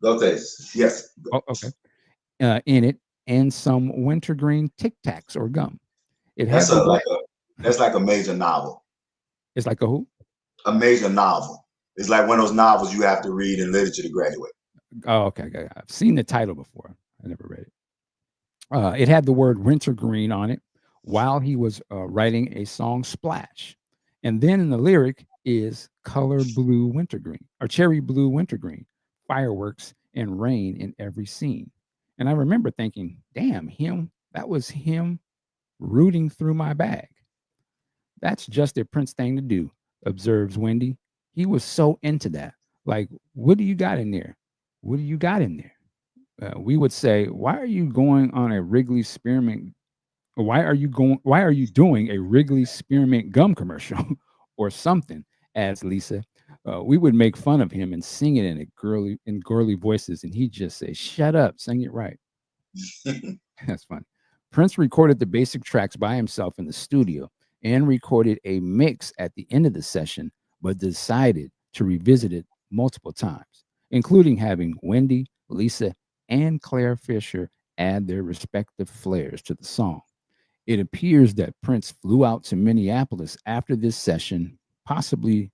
Lopez. Yes. Oh, okay. In it, and some wintergreen Tic Tacs or gum. It That's had the a word. like a that's like a major novel. It's like a who? A major novel. It's like one of those novels you have to read in literature to graduate. Oh, okay, okay. I've seen the title before. I never read it. It had the word wintergreen on it while he was writing a song Splash. And then in the lyric is color blue wintergreen or cherry blue wintergreen, fireworks and rain in every scene. And I remember thinking, damn, that was him rooting through my bag. That's just a Prince thing to do, observes Wendy. He was so into that. Like, what do you got in there? What do you got in there? We would say, why are you going on a Wrigley spearmint? Why are you doing a Wrigley spearmint gum commercial or something? Adds Lisa. We would make fun of him and sing it in girly voices, and he'd just say, "Shut up, sing it right." That's fun. Prince recorded the basic tracks by himself in the studio and recorded a mix at the end of the session, but decided to revisit it multiple times, including having Wendy, Lisa, and Claire Fisher add their respective flares to the song. It appears that Prince flew out to Minneapolis after this session, possibly,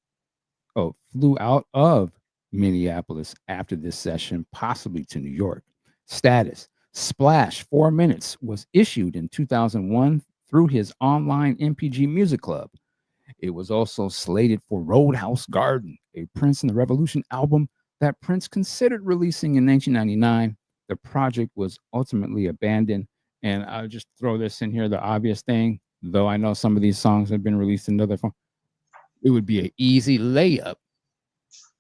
flew out of Minneapolis after this session, possibly to New York. Status: Splash 4 Minutes was issued in 2001 through his online MPG Music Club. It was also slated for Roadhouse Garden, a Prince and the Revolution album that Prince considered releasing in 1999. The project was ultimately abandoned. And I'll just throw this in here, the obvious thing, though I know some of these songs have been released in other forms, it would be an easy layup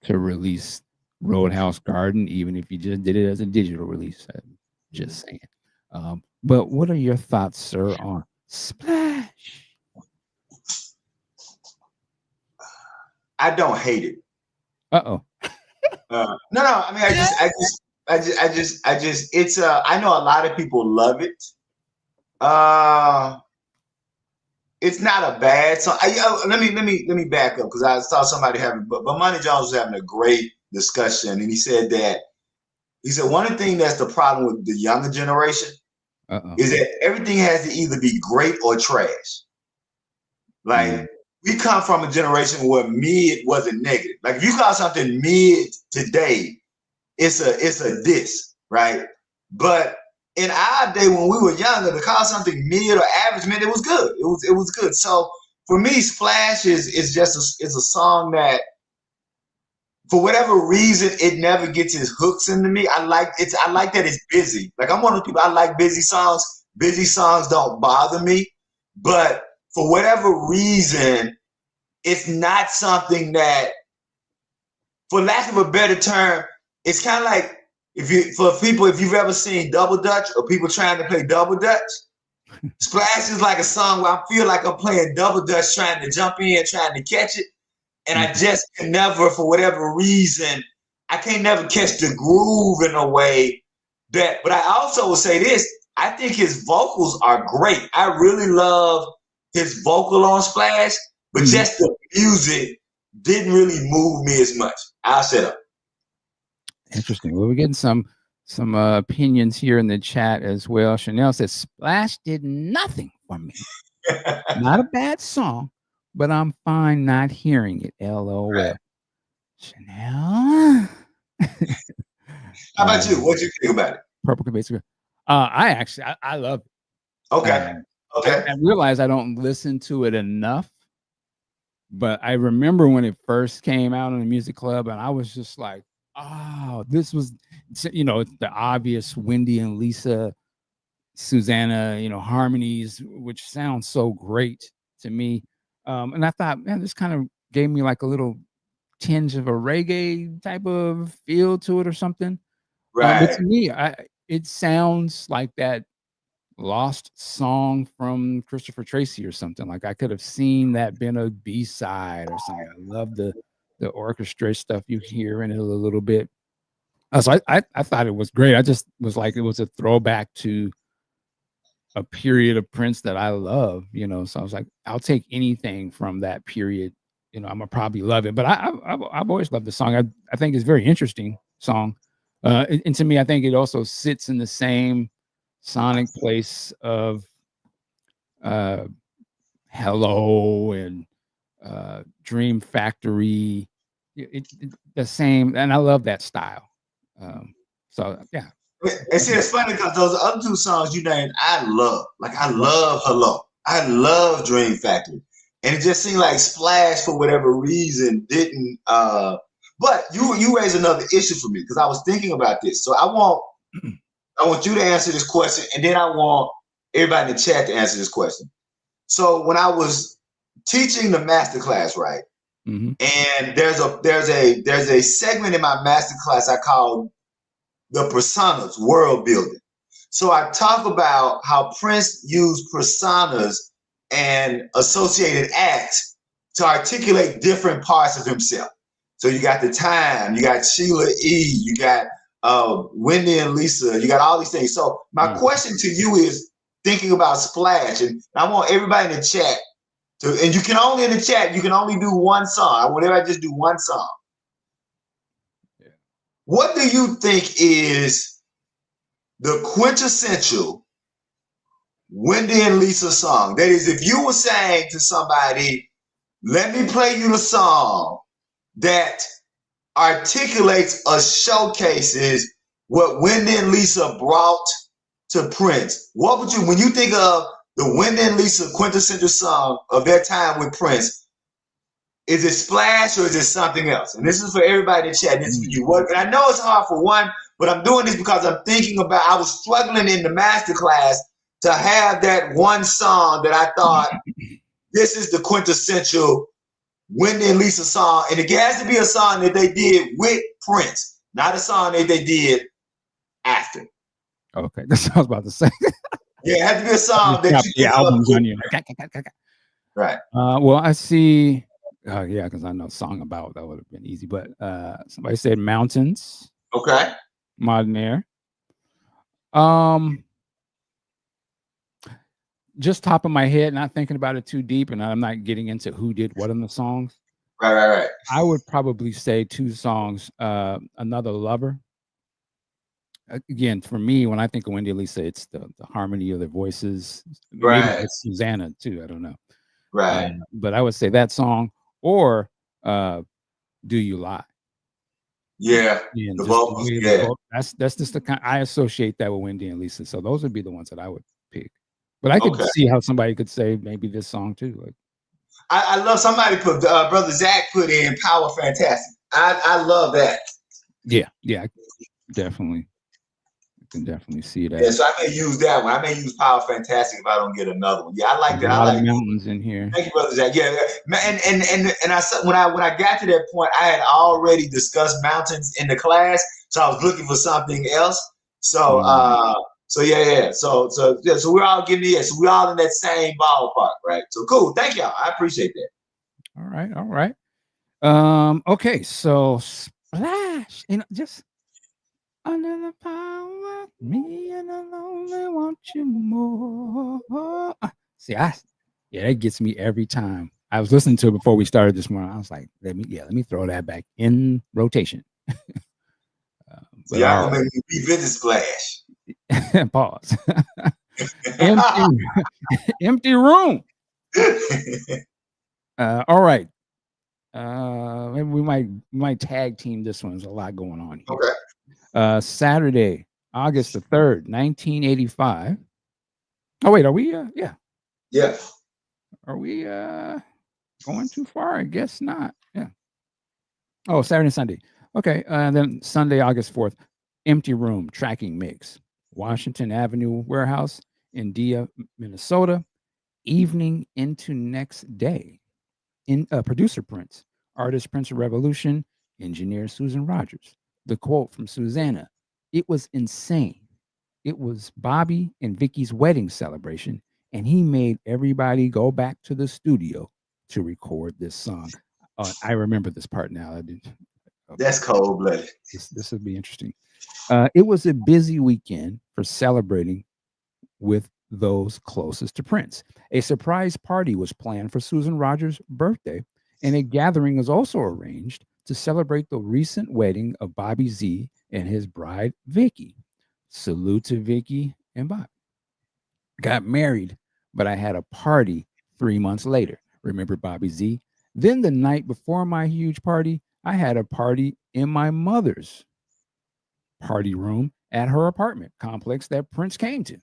to release Roadhouse Garden, even if you just did it as a digital release. Just saying. But what are your thoughts, sir, on Splash? I don't hate it. Uh-oh. No, no. I mean, It's. I know a lot of people love it. Uh, it's not a bad song. Let me back up because I saw somebody having, but Money Jones was having a great discussion, and he said one of the things that's the problem with the younger generation Uh-oh. is that everything has to either be great or trash. Like we come from a generation where mid wasn't negative. Like if you call something mid today, it's a diss, right? But in our day when we were younger, to call something mid or average, man, it was good. It was good. So for me, Splash is just it's a song that, for whatever reason, it never gets its hooks into me. I like that it's busy. Like I'm one of the people, I like busy songs. Busy songs don't bother me, but for whatever reason, it's not something that, for lack of a better term, it's kind of like if you've ever seen Double Dutch or people trying to play Double Dutch. Splash is like a song where I feel like I'm playing Double Dutch, trying to jump in, trying to catch it. And I just can never, for whatever reason, I can't never catch the groove in a way that, but I also will say this, I think his vocals are great. I really love his vocal on Splash, but just the music didn't really move me as much. I'll shut up. Interesting. Well, we're getting some opinions here in the chat as well. Chanel says Splash did nothing for me. Not a bad song, but I'm fine not hearing it. LOL. Right. Chanel. How about you? What do you think about it? Purple Cabeza. I love it. Okay. Okay. I realize I don't listen to it enough, but I remember when it first came out in the music club, and I was just like, oh, this was, the obvious Wendy and Lisa, Susanna, harmonies, which sounds so great to me. And I thought, man, this kind of gave me like a little tinge of a reggae type of feel to it or something. Right. But to me, it sounds like that lost song from Christopher Tracy or something. Like I could have seen that been a B-side or something. I love the orchestrated stuff you hear in it a little bit. So I thought it was great. I just was like, it was a throwback to a period of Prince that I love, So I was like, I'll take anything from that period. I'm gonna probably love it. But I've always loved the song. I think it's a very interesting song. And to me, I think it also sits in the same sonic place of Hello and Dream Factory. The same, and I love that style. So yeah. And see, it's funny because those other two songs you named, I love. Like I love Hello. I love Dream Factory. And it just seemed like Splash, for whatever reason, didn't. But you raised another issue for me because I was thinking about this. So I want you to answer this question, and then I want everybody in the chat to answer this question. So when I was teaching the masterclass, right, and there's a segment in my masterclass I call the personas, world building. So I talk about how Prince used personas and associated acts to articulate different parts of himself. So you got the Time, you got Sheila E., you got Wendy and Lisa, you got all these things. So my question to you is, thinking about Splash, and I want everybody in the chat to, and you can only in the chat, you can only do one song. I want everybody to just do one song. Yeah. What do you think is the quintessential Wendy and Lisa song? That is, if you were saying to somebody, let me play you the song that articulates or showcases what Wendy and Lisa brought to Prince, what would you, when you think of the Wendy and Lisa quintessential song of their time with Prince, is it Splash or is it something else? And this is for everybody in chat. This is for you. And I know it's hard for one, but I'm doing this because I'm thinking about, I was struggling in the masterclass to have that one song that I thought, this is the quintessential Wendy and Lisa song. And it has to be a song that they did with Prince, not a song that they did after. Okay, that's what I was about to say. Yeah, it had to be a song that you the albums on you. Right. Well, I see. Yeah, because I know song about that would have been easy. But somebody said Mountains. Okay. Modern Air. Just top of my head, not thinking about it too deep, and I'm not getting into who did what in the songs. Right, right, right. I would probably say 2 songs, Another Lover. Again, for me, when I think of Wendy and Lisa, it's the harmony of their voices. Maybe Right, it's Susanna too, I don't know. right. But I would say that song or, uh, Do You Lie? Yeah, And the just the vocals. way the Yeah. vote that's just the kind I associate that with Wendy and Lisa, so those would be the ones that I would pick. But I could Okay. see how somebody could say maybe this song too, like I love somebody put brother Zach put in Power Fantastic. I love that. yeah, yeah, definitely. I can definitely see Yeah, that. so I may use that one. I may use Power Fantastic if I don't get another one. Yeah, I like There's a that. I lot of like. mountains in here. Thank you, brother Zach. Yeah, yeah. And I when I got to that point, I had already discussed mountains in the class, so I was looking for something else. So Mm. so yeah, yeah. So we're all getting yeah. So we're all in that same ballpark, right? So cool. Thank y'all. I appreciate that. All right, all right. Okay, so Splash, just under the power, me and the lonely want you more. See, yeah, that gets me every time. I was listening to it before we started this morning. I was like, let me throw that back in rotation. So But y'all all gonna make me revisit Splash. right, pause. empty, empty room. All right. Maybe we might tag team this one. There's a lot going on here. Okay. Saturday, August the 3rd, 1985. Oh wait, are we? Yeah, Yeah. are we going too far? I guess not. Yeah. Oh, Saturday and Sunday. Okay, then Sunday, August 4th, Empty Room Tracking Mix, Washington Avenue Warehouse, India, Minnesota. Evening into next day. In Producer Prince, artist Prince of Revolution, engineer Susan Rogers. The quote from Susanna: "It was insane. It was Bobby and Vicky's wedding celebration, and he made everybody go back to the studio to record this song." I remember this part now. I did. Okay, That's cold blooded. this would be interesting. It was a busy weekend for celebrating with those closest to Prince. A surprise party was planned for Susan Rogers' birthday, and a gathering was also arranged to celebrate the recent wedding of Bobby Z and his bride, Vicky. Salute to Vicky and Bob. Got married, but I had a party 3 months later. Remember Bobby Z? Then the night before my huge party, I had a party in my mother's party room at her apartment complex that Prince came to.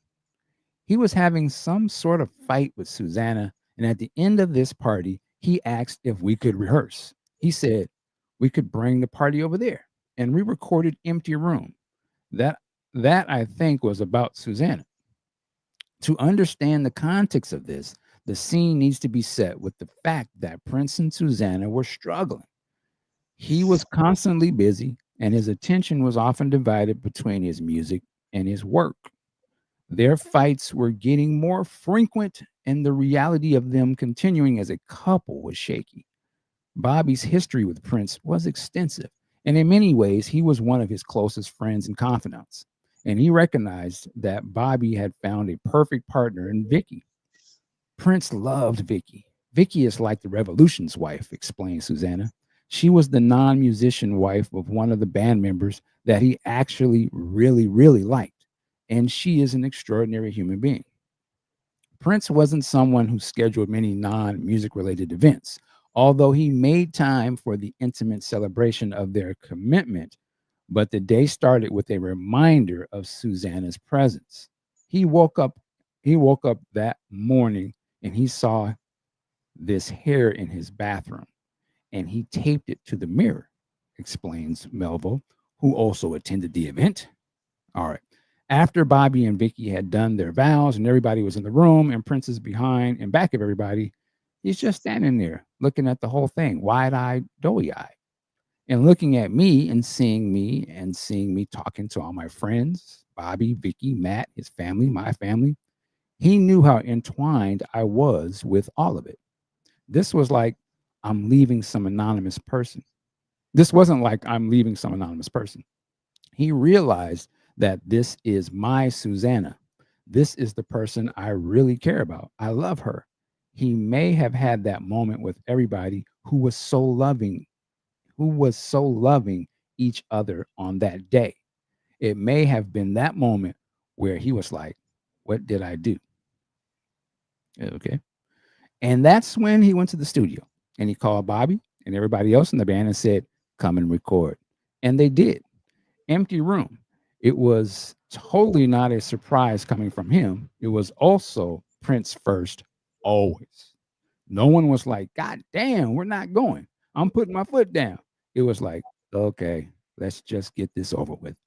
He was having some sort of fight with Susanna, and at the end of this party, he asked if we could rehearse. He said we could bring the party over there, and we recorded Empty Room. That that I think was about Susanna. To understand the context of this, the scene needs to be set with the fact that Prince and Susanna were struggling. He was constantly busy, and his attention was often divided between his music and his work. Their fights were getting more frequent, and the reality of them continuing as a couple was shaky. Bobby's history with Prince was extensive, and in many ways, he was one of his closest friends and confidants. And he recognized that Bobby had found a perfect partner in Vicky. Prince loved Vicky. Vicky is like the revolution's wife, explained Susanna. She was the non musician wife of one of the band members that he actually really, really liked. And she is an extraordinary human being. Prince wasn't someone who scheduled many non music related events, although he made time for the intimate celebration of their commitment. But the day started with a reminder of Susanna's presence. He woke up, he woke up that morning and he saw this hair in his bathroom and he taped it to the mirror, explains Melville, who also attended the event. All right. After Bobby and Vicky had done their vows and everybody was in the room and Prince is behind and back of everybody, he's just standing there looking at the whole thing, wide eyed, doughy eyed, and looking at me and seeing me talking to all my friends, Bobby, Vicky, Matt, his family, my family. He knew how entwined I was with all of it. This was like I'm leaving some anonymous person. This wasn't like I'm leaving some anonymous person. He realized that this is my Susanna. This is the person I really care about. I love her. He may have had that moment with everybody who was so loving, who was so loving each other on that day. It may have been that moment where he was like, "What did I do?" Okay. And that's when he went to the studio and he called Bobby and everybody else in the band and said, "Come and record." And they did. Empty Room. It was totally not a surprise coming from him. It was also Prince first, always. No one was like, "God damn, we're not going. I'm putting my foot down." It was like, "Okay, let's just get this over with."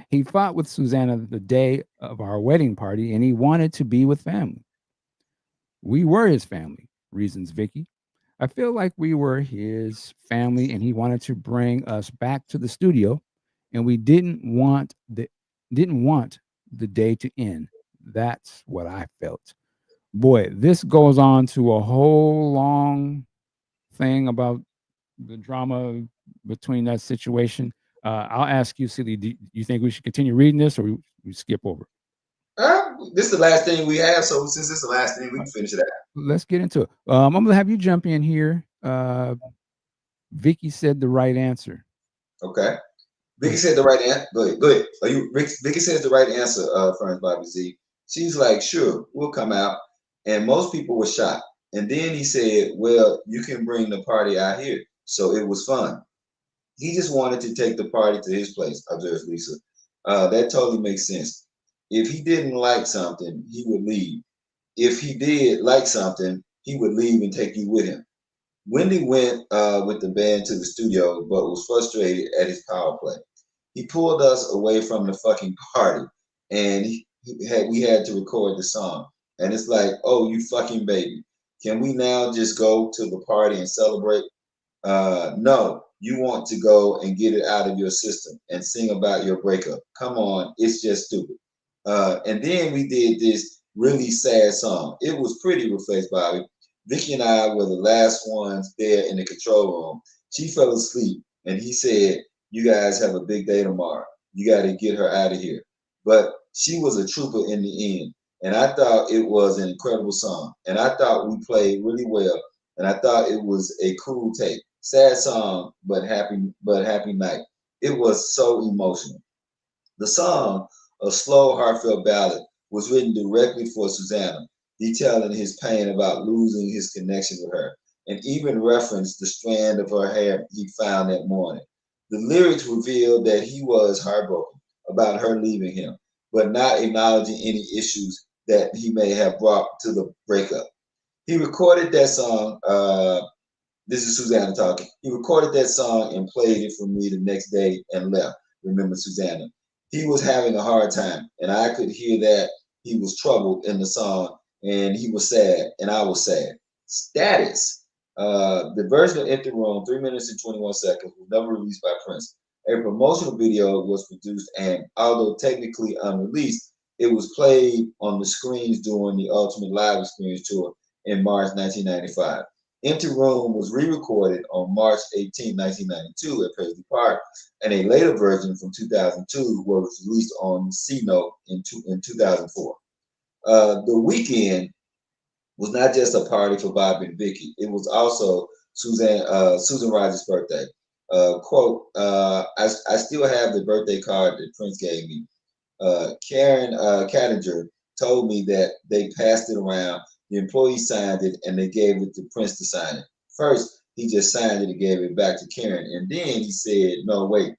He fought with Susanna the day of our wedding party and he wanted to be with family. We were his family, reasons Vicky. I feel like we were his family and he wanted to bring us back to the studio and we didn't want the day to end. That's what I felt. Boy, this goes on to a whole long thing about the drama between that situation. I'll ask you, Silly, do you think we should continue reading this or we skip over? This is the last thing we have, so since this is the last thing, we can finish it out. Let's get into it. I'm gonna have you jump in here. Vicky said the right answer. Okay. Go Vicky ahead. said the right answer. Go ahead. Go ahead. Are you Vicky says the right answer, Friends Bobby Z. She's like, sure, we'll come out. And most people were shocked. And then he said, well, you can bring the party out here. So it was fun. He just wanted to take the party to his place, observes Lisa. That totally makes sense. If he didn't like something, he would leave. If he did like something, he would leave and take you with him. Wendy went with the band to the studio, but was frustrated at his power play. He pulled us away from the fucking party, and we had to record the song. And it's like, oh, you fucking baby, can we now just go to the party and celebrate? No, you want to go and get it out of your system and sing about your breakup. Come on, it's just stupid. And then we did this really sad song. It was pretty, reflects Bobby. Vicky and I were the last ones there in the control room. She fell asleep, and he said, "You guys have a big day tomorrow. You got to get her out of here." But she was a trooper in the end, and I thought it was an incredible song, and I thought we played really well, and I thought it was a cool take. Sad song, but happy night. It was so emotional. The song, a slow, heartfelt ballad, was written directly for Susanna, detailing his pain about losing his connection with her, and even referenced the strand of her hair he found that morning. The lyrics revealed that he was heartbroken about her leaving him, but not acknowledging any issues that he may have brought to the breakup. He recorded that song. This is Susanna talking. He recorded that song and played it for me the next day and left. Remember Susanna. He was having a hard time, and I could hear that he was troubled in the song, and he was sad, and I was sad. Status. The version of Empty Room, 3 minutes and 21 seconds, was never released by Prince. A promotional video was produced, and although technically unreleased, it was played on the screens during the Ultimate Live Experience tour in March 1995. Empty Room was re-recorded on March 18, 1992 at Paisley Park, and a later version from 2002 was released on C Note in 2004. The weekend was not just a party for Bob and Vicky. It was also Susan Rogers' birthday. Quote, I still have the birthday card that Prince gave me. Karen Cattinger told me that they passed it around. The employee signed it and they gave it to Prince to sign it. First, he just signed it and gave it back to Karen. And then he said, no, wait.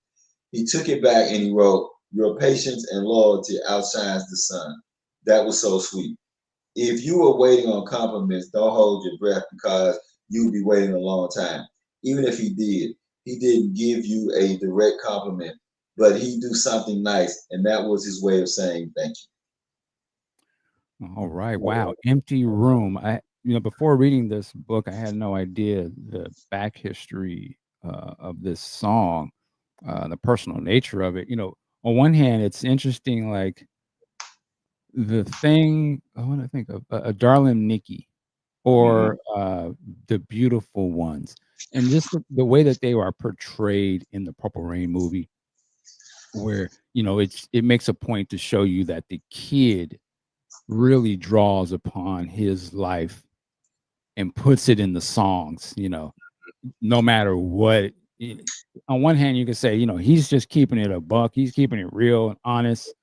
He took it back and he wrote, your patience and loyalty outshines the sun. That was so sweet. If you were waiting on compliments, don't hold your breath because you'll be waiting a long time. Even if he didn't give you a direct compliment, but he do something nice, and that was his way of saying thank All right. Wow. Empty Room. Before reading this book, I had no idea the back history of this song, the personal nature of it. On one hand, it's interesting, like the thing I want to think of a Darling Nikki you. or the Beautiful Ones, and just the way that they are portrayed in the Purple Rain movie, where it makes a point to show you that the kid really draws upon his life and puts it in the songs, no matter what. On one hand, you could say, he's just keeping it a buck, he's keeping it real and honest.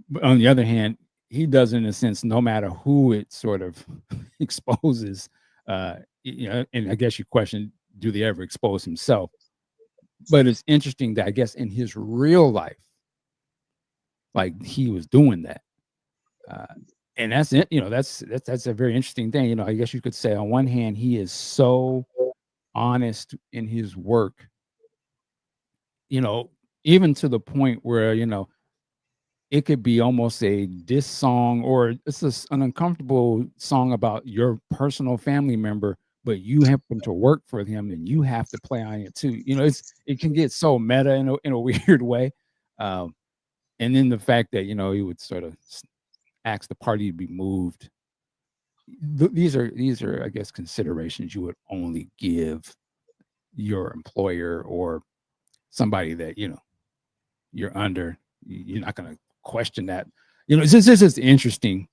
But on the other hand, he does it in a sense, no matter who it sort of exposes. And I guess you question, do they ever expose himself? But it's interesting that I guess in his real life, like he was doing that. Uh, and that's it, that's a very interesting thing. I guess you could say on one hand, he is so honest in his work, you know, even to the point where, it could be almost a diss song, or it's an uncomfortable song about your personal family member, but you happen to work for him and you have to play on it too. It can get so meta in a weird way. Um, and then the fact that, he would sort of ask the party to be moved. These are, I guess, considerations you would only give your employer or somebody that, you're under. You're not going to question that. This is interesting.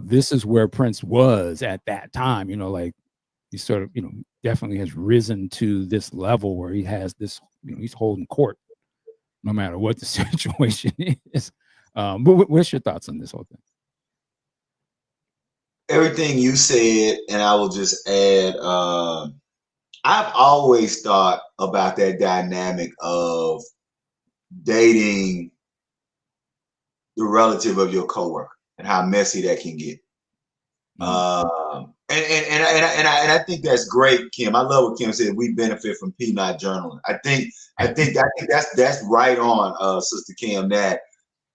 This is where Prince was at that time. Like he sort of, definitely has risen to this level where he has this, he's holding court no matter what the situation is. But what's your thoughts on this whole thing? Everything you said, and I will just add, I've always thought about that dynamic of dating the relative of your coworker and how messy that can get. And I think that's great, Kim. I love what Kim said. We benefit from P-Not journaling. I think that's right on, Sister Kim. That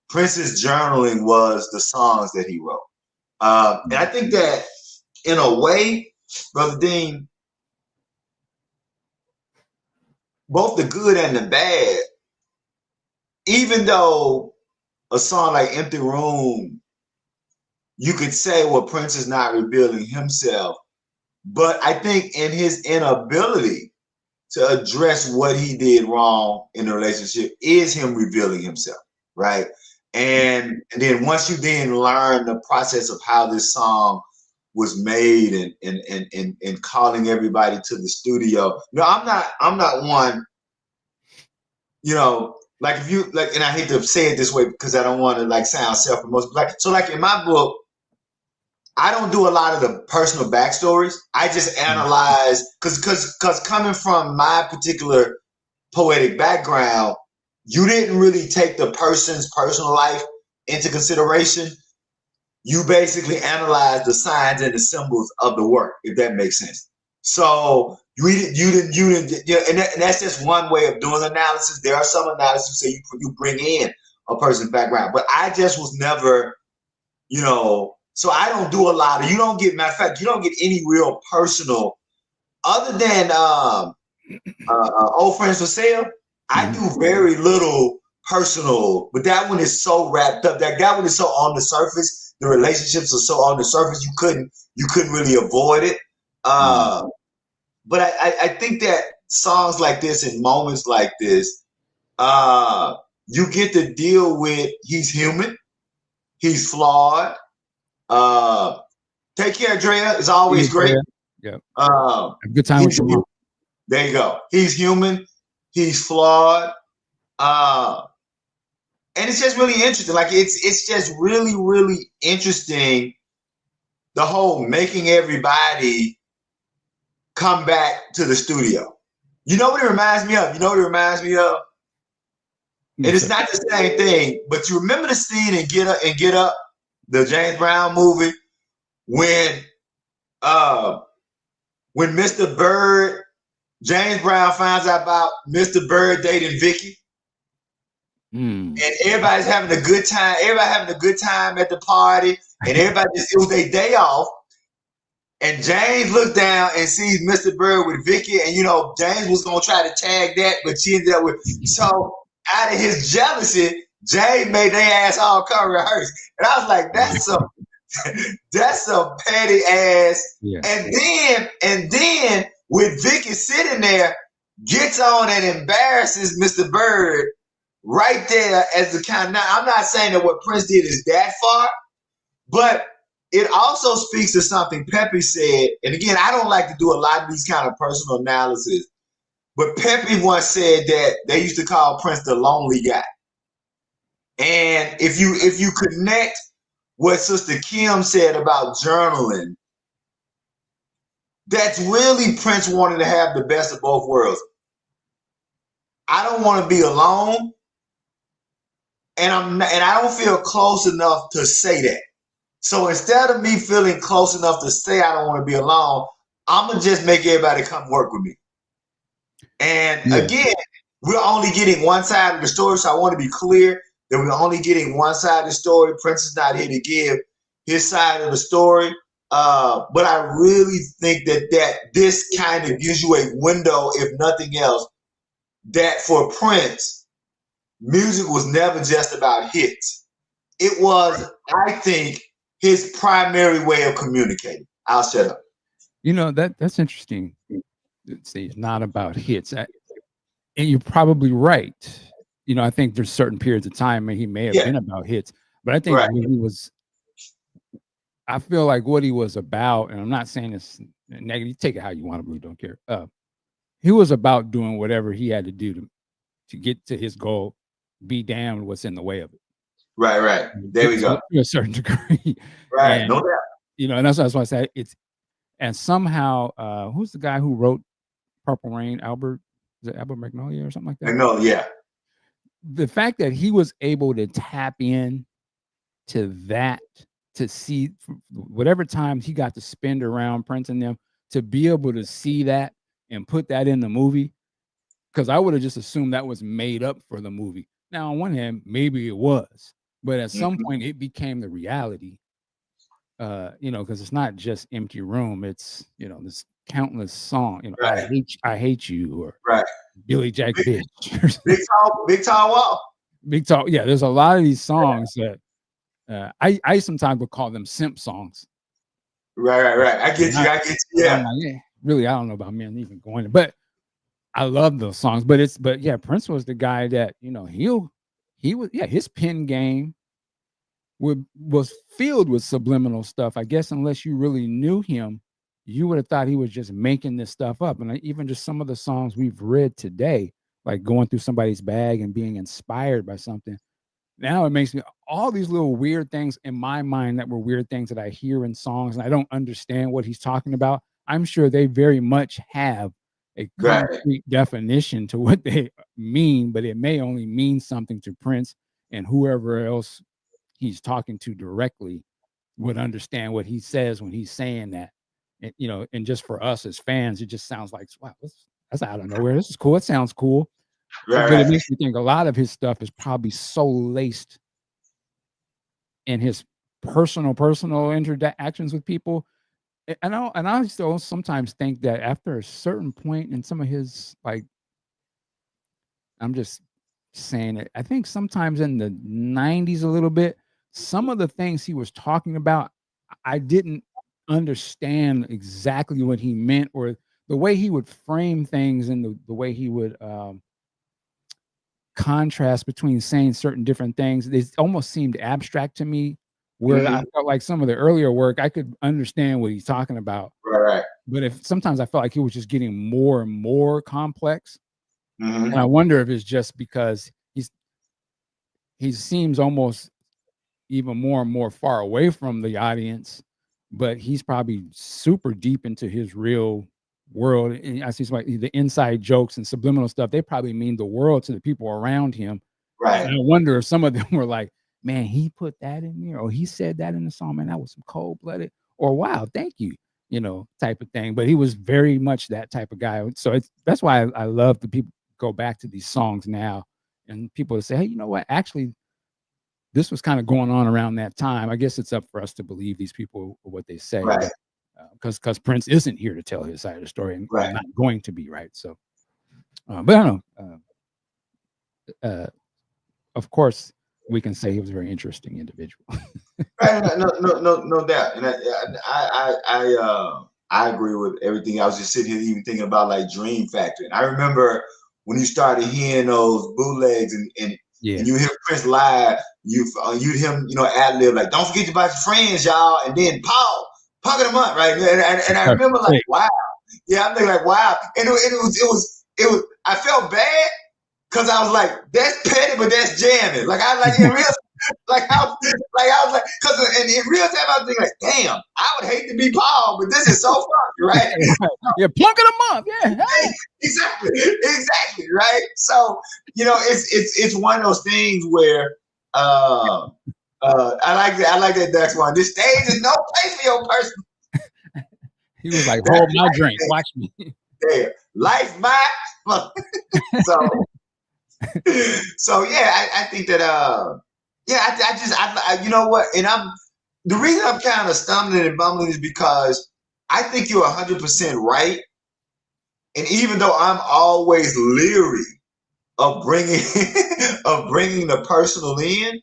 Prince's journaling was the songs that he wrote, and I think that in a way, Brother Dean, both the good and the bad, even though a song like Empty Room, you could say, well, Prince is not revealing himself. But I think in his inability to address what he did wrong in the relationship is him revealing himself, right? And then once you then learn the process of how this song was made and calling everybody to the studio. I'm not one, like if you like, and I hate to say it this way because I don't want to like sound self-promotion. Like in my book, I don't do a lot of the personal backstories. I just analyze because coming from my particular poetic background, you didn't really take the person's personal life into consideration. You basically analyze the signs and the symbols of the work, if that makes sense. So you didn't, and that's just one way of doing analysis. There are some analysis say you bring in a person's background, but I just was never, so I don't do a lot of. You don't get, matter of fact, you don't get any real personal, other than Old Friends for Sale. I do very little personal, but that one is so wrapped up. That one is so on the surface. The relationships are so on the surface. You couldn't really avoid it. But I think that songs like this and moments like this, you get to deal with. He's human. He's flawed. Take Care, Drea is always great. Yeah. Good time with your mom. There you go. He's human. He's flawed. And it's just really interesting. Like it's just really, really interesting. The whole making everybody come back to the studio. You know what it reminds me of? And it's not the same thing, but you remember the scene in Get Up, the James Brown movie, when Mr. Bird, James Brown finds out about Mr. Bird dating Vicky. And everybody's having a good time. Everybody having a good time at the party, and everybody it was their day off. And James looks down and sees Mr. Bird with Vicky, and James was gonna try to tag that, but she ended up with. So out of his jealousy, James made their ass all come rehearse, and I was like, that's some petty ass. Yeah. And then with Vicky sitting there, gets on and embarrasses Mr. Bird. Right there as the kind. Now, I'm not saying that what Prince did is that far, but it also speaks to something Pepe said. And again, I don't like to do a lot of these kind of personal analysis, but Pepe once said that they used to call Prince the lonely guy. And if you connect what Sister Kim said about journaling, that's really Prince wanted to have the best of both worlds. I don't want to be alone, and I don't feel close enough to say that. So instead of me feeling close enough to say I don't want to be alone, I'm gonna just make everybody come work with me. And Yeah. again, we're only getting one side of the story, so I want to be clear that we're only getting one side of the story. Prince is not here to give his side of the story. But I really think that this kind of gives you a window, if nothing else, that for Prince, music was never just about hits. It was, I think, his primary way of communicating. I'll shut up. That's interesting. See, it's not about hits. And you're probably right. I think there's certain periods of time he may have Yeah, been about hits, but I think right, I feel like what he was about, and I'm not saying this negative, you take it how you want to, really don't care. He was about doing whatever he had to do to get to his goal, be damned what's in the way of it. right. There we go. To a certain degree. Right, And, no doubt. and that's why I say and somehow, who's the guy who wrote Purple Rain? Is it Albert Magnolia or something like that? No, yeah, The fact that he was able to tap in to that, to see whatever times he got to spend around Prince and them, to be able to see that and put that in the movie, because I would have just assumed that was made up for the movie. Now, on one hand, maybe it was, but at some point it became the reality. Because it's not just Empty Room. It's this countless song. right, I hate you, or right. Billy Jack Big, Bitch, big tall wall. Big Talk. Yeah, there's a lot of these songs that I sometimes would call them simp songs. Right. I get you. Yeah. I'm like, yeah, really, I don't know about men even going there, but I love those songs. But yeah, Prince was the guy that he was, yeah, his pen game was filled with subliminal stuff. I guess unless you really knew him, you would have thought he was just making this stuff up. And even just some of the songs we've read today, like going through somebody's bag and being inspired by something. Now it makes me all these little weird things in my mind that were weird things that I hear in songs, and I don't understand what he's talking about. I'm sure they very much have a Right, concrete definition to what they mean, but it may only mean something to Prince, and whoever else he's talking to directly would understand what he says when he's saying that. And just for us as fans, it just sounds like, wow, that's out of nowhere. This is cool. It sounds cool. But it right. makes me think a lot of his stuff is probably so laced in his personal interactions with people. And I still sometimes think that after a certain point in some of his, like, I'm just saying it, I think sometimes in the 90s a little bit, some of the things he was talking about, I didn't understand exactly what he meant, or the way he would frame things, and the way he would contrast between saying certain different things. It almost seemed abstract to me, where I felt like some of the earlier work, I could understand what he's talking about. Right. But if sometimes I felt like he was just getting more and more complex. And Mm-hmm. I wonder if it's just because he seems almost even more and more far away from the audience, but he's probably super deep into his real world. And I see like the inside jokes and subliminal stuff, they probably mean the world to the people around him. And Right. I wonder if some of them were like, man, he put that in there, or he said that in the song, man, that was some cold-blooded, or wow, thank you, type of thing. But he was very much that type of guy. So that's why I love the people go back to these songs now, and people say, hey, you know what? Actually, this was kind of going on around that time. I guess it's up for us to believe these people or what they say, Right. because Prince isn't here to tell his side of the story, and Right. not going to be, right. So, but I don't know. Of course, we can say he was a very interesting individual. Right. No doubt. And I agree with everything. I was just sitting here even thinking about like Dream Factory. And I remember when you started hearing those bootlegs and Yeah. you hear Prince live, you'd him, ad lib like, "Don't forget about your friends, y'all," and then Paul pocket them up, right? And I remember like, wow, yeah, I'm thinking like, wow, and it was. I felt bad because I was like, that's petty, but that's jamming. Like I like in real, I was like, because in real time I was thinking like, damn, I would hate to be Paul, but this is so funky, right? You're plunking them up, yeah. Exactly, right. So it's one of those things where I like that Dux one. This stage is no place for your person. He was like, hold my drink, watch me. Yeah, life my so yeah, I think that yeah, you know what, and the reason I'm kind of stumbling and bumbling is because I think you're 100% right, and even though I'm always leery of bringing of bringing the personal in,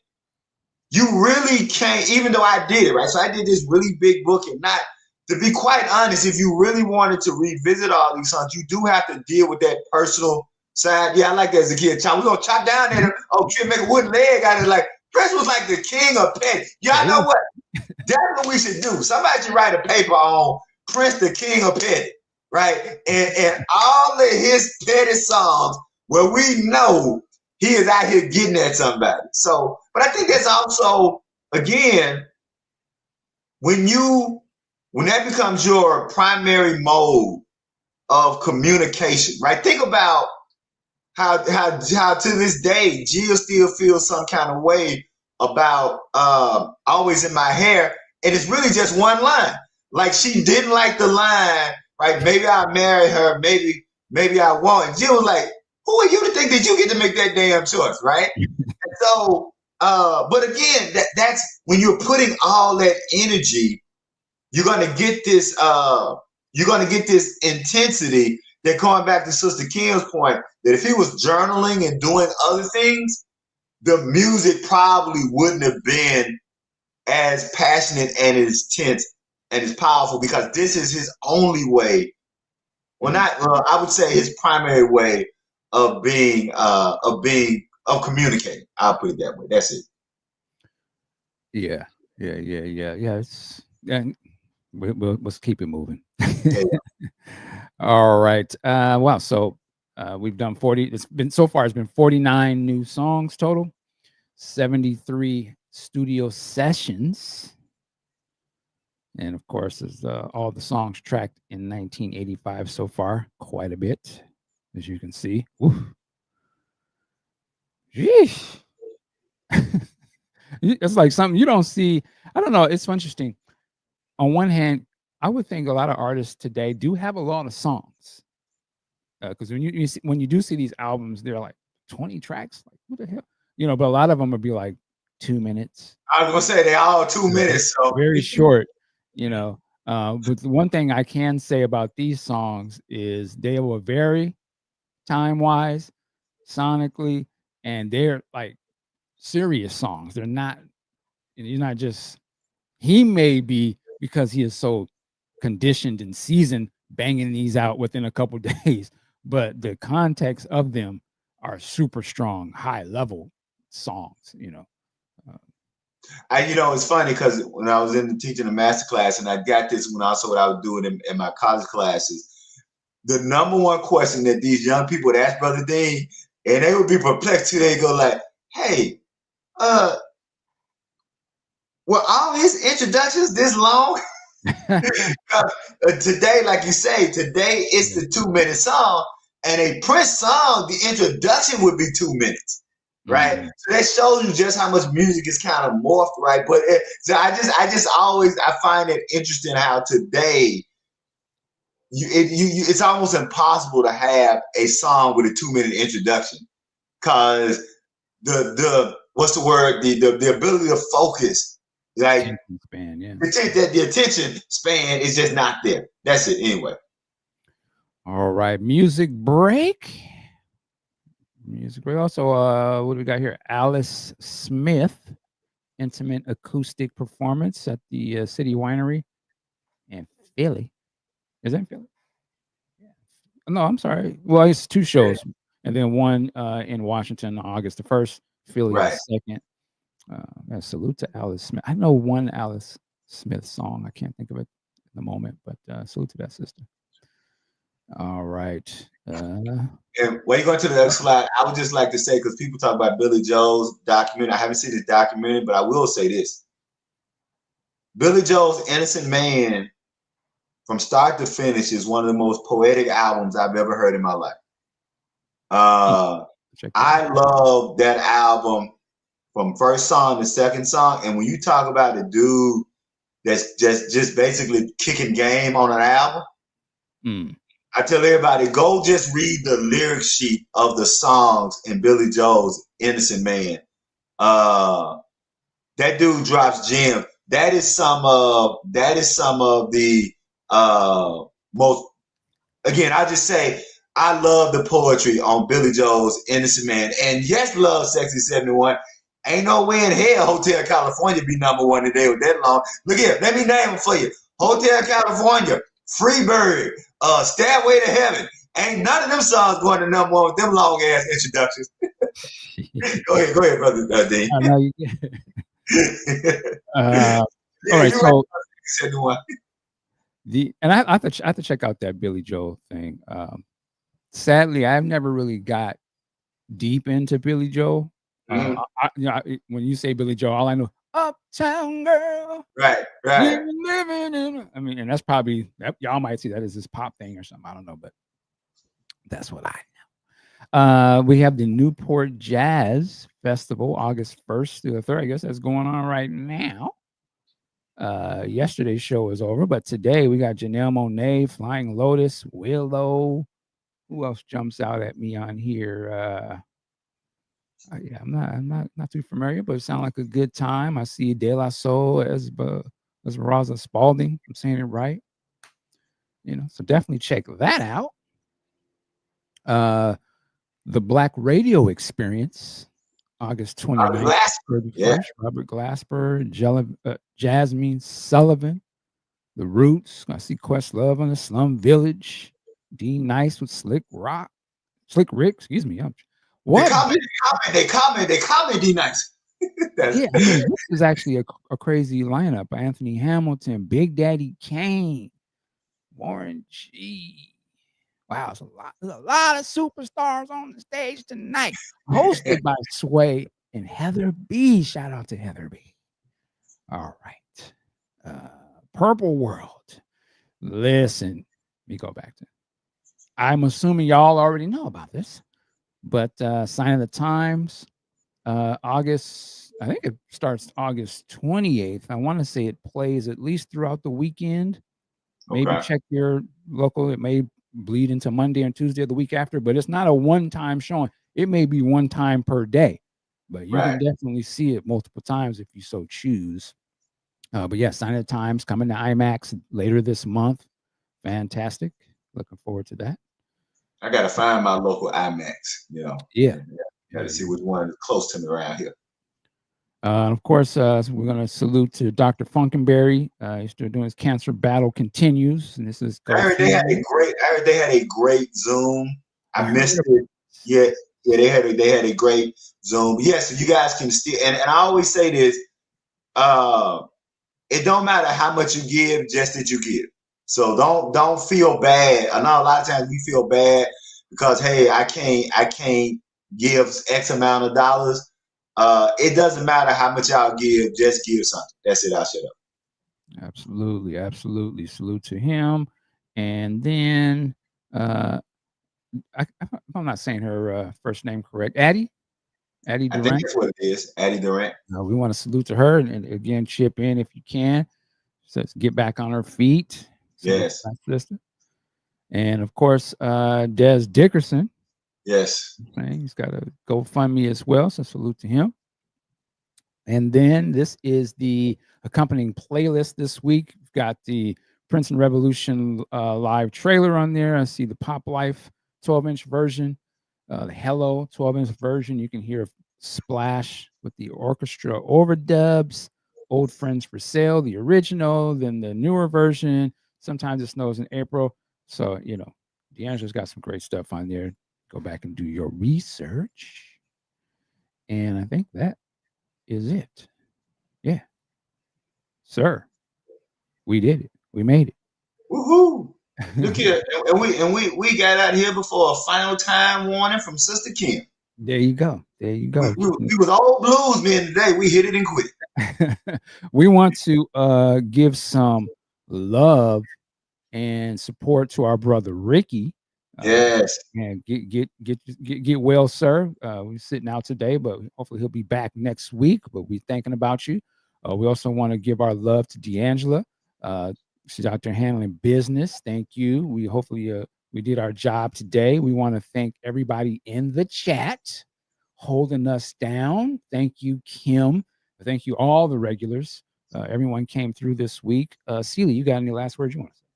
you really can't. Even though I did it right, so I did this really big book, and not to be quite honest, if you really wanted to revisit all these songs, you do have to deal with that personal side. Yeah, I like that as a kid. We're gonna chop down there. Oh, kid, make a wooden leg out of it. Like Prince was like the king of petty. Y'all know what? That's what we should do. Somebody should write a paper on Prince, the king of petty, right? And all of his petty songs where we know he is out here getting at somebody. So, but I think that's also, again, when that becomes your primary mode of communication, right? Think about how to this day Jill still feels some kind of way about always in my hair, and it's really just one line. Like she didn't like the line, right? Maybe I'll marry her, maybe I won't. And Jill was like, who are you to think that you get to make that damn choice, right? And so, but again, that's when you're putting all that energy, you're gonna get this. You're gonna get this intensity. That going back to Sister Kim's point, that if he was journaling and doing other things, the music probably wouldn't have been as passionate and as tense and as powerful, because this is his only way. Well, not I would say his primary way of communicating. I'll put it that way. That's it. Yeah. And let's keep it moving. Yeah. All right. Wow. So we've done 40. It's been 49 new songs total, 73 studio sessions. And of course, is all the songs tracked in 1985 so far. Quite a bit, as you can see. Yeesh. It's like something you don't see. I don't know. It's interesting. On one hand, I would think a lot of artists today do have a lot of songs, because when you do see these albums, they're like 20 tracks. Like what the hell, But a lot of them would be like 2 minutes. I was gonna say they're all 2 minutes, so very short. But the one thing I can say about these songs is they were very time wise, sonically, and they're like serious songs. They're not. You're not just. He may be, because he is so conditioned and seasoned, banging these out within a couple days, but the context of them are super strong, high level songs. It's funny because when I was teaching a master class, and I got this when also what I was doing in my college classes, the number one question that these young people would ask Brother Dean, and they would be perplexed too. They go like, "Hey, were all his introductions this long?" Today, like you say, today it's the 2 minute song, and a Prince song, the introduction would be 2 minutes, right? Mm-hmm. So that shows you just how much music is kind of morphed, right? But so I find it interesting how today it's almost impossible to have a song with a 2 minute introduction, because the what's the word, the ability to focus, like attention span, yeah. The attention span is just not there. That's it anyway. All right, music break. Also, what do we got here? Alice Smith, intimate acoustic performance at the City Winery in Philly. Is that in Philly? Yeah. No, I'm sorry. Well, it's 2 shows, and then one in Washington on August the 1st, Philly right. the 2nd. Salute to Alice Smith. I know one Alice Smith song. I can't think of it in the moment, but salute to that sister. All right. And when you go to the next slide, I would just like to say, because people talk about Billy Joel's documentary. I haven't seen this documentary, but I will say this. Billy Joel's Innocent Man, from start to finish, is one of the most poetic albums I've ever heard in my life. Hmm, Uh, check that I out. love that album from first song to second song. And when you talk about the dude that's just basically kicking game on an album, Mm. I tell everybody, go just read the lyric sheet of the songs in Billy Joel's Innocent Man. Uh, that dude drops gems. That is some of the most. Again, I just say I love the poetry on Billy Joel's Innocent Man, and yes, love Sexy 71. Ain't no way in hell Hotel California be number one today with that long. Look here, let me name them for you. Hotel California, Freebird, Stairway to Heaven. Ain't none of them songs going to number one with them long ass introductions. Go ahead, brother Dean. I know you. uh, all Yeah, right. you're right. So 71. I have to check out that Billy Joel thing. Sadly, I've never really got deep into Billy Joel. Mm-hmm. When you say Billy Joel, all I know, Uptown Girl, Right, right. living in. I mean, and that's probably y'all might see that as this pop thing or something. I don't know, but that's what I know. We have the Newport Jazz Festival, August 1st through the 3rd. I guess that's going on right now. Yesterday's show is over, but today we got Janelle Monáe, Flying Lotus, Willow. Who else jumps out at me on here? Yeah, I'm not too familiar, but it sounds like a good time. I see De La Soul as Esmeralda Spalding. I'm saying it right, so definitely check that out. Uh, the Black Radio Experience, August Bobby 29th, Glasper. Yeah. 31st. Robert Glasper, Jasmine Sullivan, The Roots. I see Questlove on the Slum Village. Dean Nice with Slick Rick. Excuse me. They What? comment, they comment D nice. That's Yeah, I mean, this is actually a crazy lineup. Anthony Hamilton, Big Daddy Kane, Warren G. Wow, there's a lot of superstars on the stage tonight. Hosted by Sway and Heather B. Shout out to Heather B. All right. Purple World. Listen, let me go back to. I'm assuming y'all already know about this, but Sign of the Times, August. I think it starts August 28th. I want to say it plays at least throughout the weekend. Maybe okay. check your local. It may bleed into Monday and Tuesday of the week after, but it's not a one-time showing. It may be one time per day, but you Right. can definitely see it multiple times if you so choose. But yeah, Sign of the Times coming to IMAX later this month. Fantastic. Looking forward to that. I gotta find my local IMAX, Yeah. and Yeah. gotta see which one is close to me around here. Of course, we're going to salute to Dr. Funkenberry. He's still doing his cancer battle continues, and this is GoFundMe. I heard they had a great Zoom. I I heard missed about it. this. Yeah, yeah, they had a great Zoom. Yes, so you guys can still and I always say this, uh, it don't matter how much you give, just that you give. So don't feel bad. I know a lot of times we feel bad because hey, I can't give X amount of dollars. It doesn't matter how much y'all give, just give something. That's it. I'll shut up. Absolutely, absolutely. Salute to him. And then, if I'm not saying her first name correct, Addie I think Durant. that's what it is. Addie Durant. We want to salute to her and again chip in if you can. So let's get back on her feet. Salute to Yes. my sister. And of course, Des Dickerson. Yes. Right? He's got a GoFundMe as well. So salute to him. And then this is the accompanying playlist this week. We've got the Princeton Revolution live trailer on there. I see the Pop Life 12-inch version, the Hello 12-inch version. You can hear Splash with the orchestra overdubs, Old Friends for Sale, the original, then the newer version. Sometimes it snows in April. So, D'Angelo's got some great stuff on there. Go back and do your research. And I think that is it. Yeah, sir. We did it. We made Woohoo! Look it. here, and we got out here before a final time warning from Sister Kim. There you go. There you We, go. we, we was old blues men today. We hit it and quit it. We want to give some love and support to our brother Ricky. Uh, Yes. and get well, sir. We're sitting out today, but hopefully he'll be back next week. But we're thinking about you. We also want to give our love to D'Angela. She's out there handling business. Thank you. We hopefully we did our job today. We want to thank everybody in the chat holding us down. Thank you, Kim. Thank you, all the regulars. Everyone came through this week. Celia, you got any last words you want to say?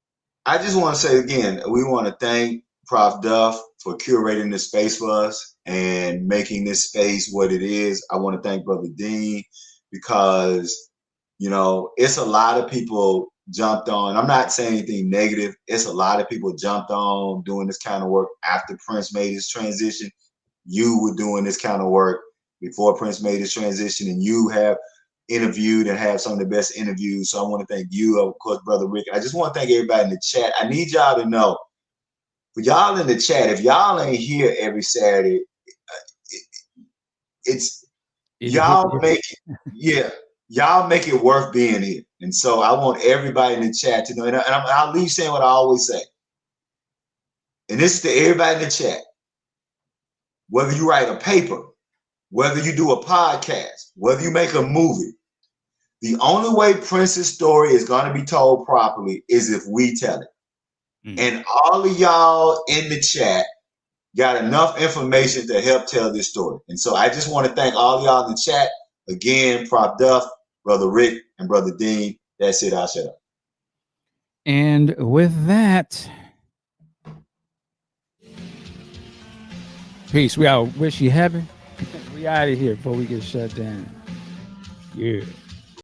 I just want to say again, we want to thank Prof. Duff for curating this space for us and making this space what it is. I want to thank Brother Dean because, it's a lot of people jumped on. I'm not saying anything negative. It's a lot of people jumped on doing this kind of work after Prince made his transition. You were doing this kind of work before Prince made his transition, and you have interviewed and have some of the best interviews. So I want to thank you, of course, Brother Rick. I just want to thank everybody in the chat. I need y'all to know, for y'all in the chat, if y'all ain't here every Saturday, it's y'all make it, yeah, y'all make it worth being here. And so I want everybody in the chat to know, and I'll leave saying what I always say. And this is to everybody in the chat. Whether you write a paper, whether you do a podcast, whether you make a movie, the only way Prince's story is going to be told properly is if we tell it. And all of y'all in the chat got enough information to help tell this story. And so I just want to thank all of y'all in the chat. Again, Prof. Duff, Brother Rick, and Brother Dean. That's it. I'll shut up. And with that, peace. We out. Wish you heaven. We out of here before we get shut down. Yeah.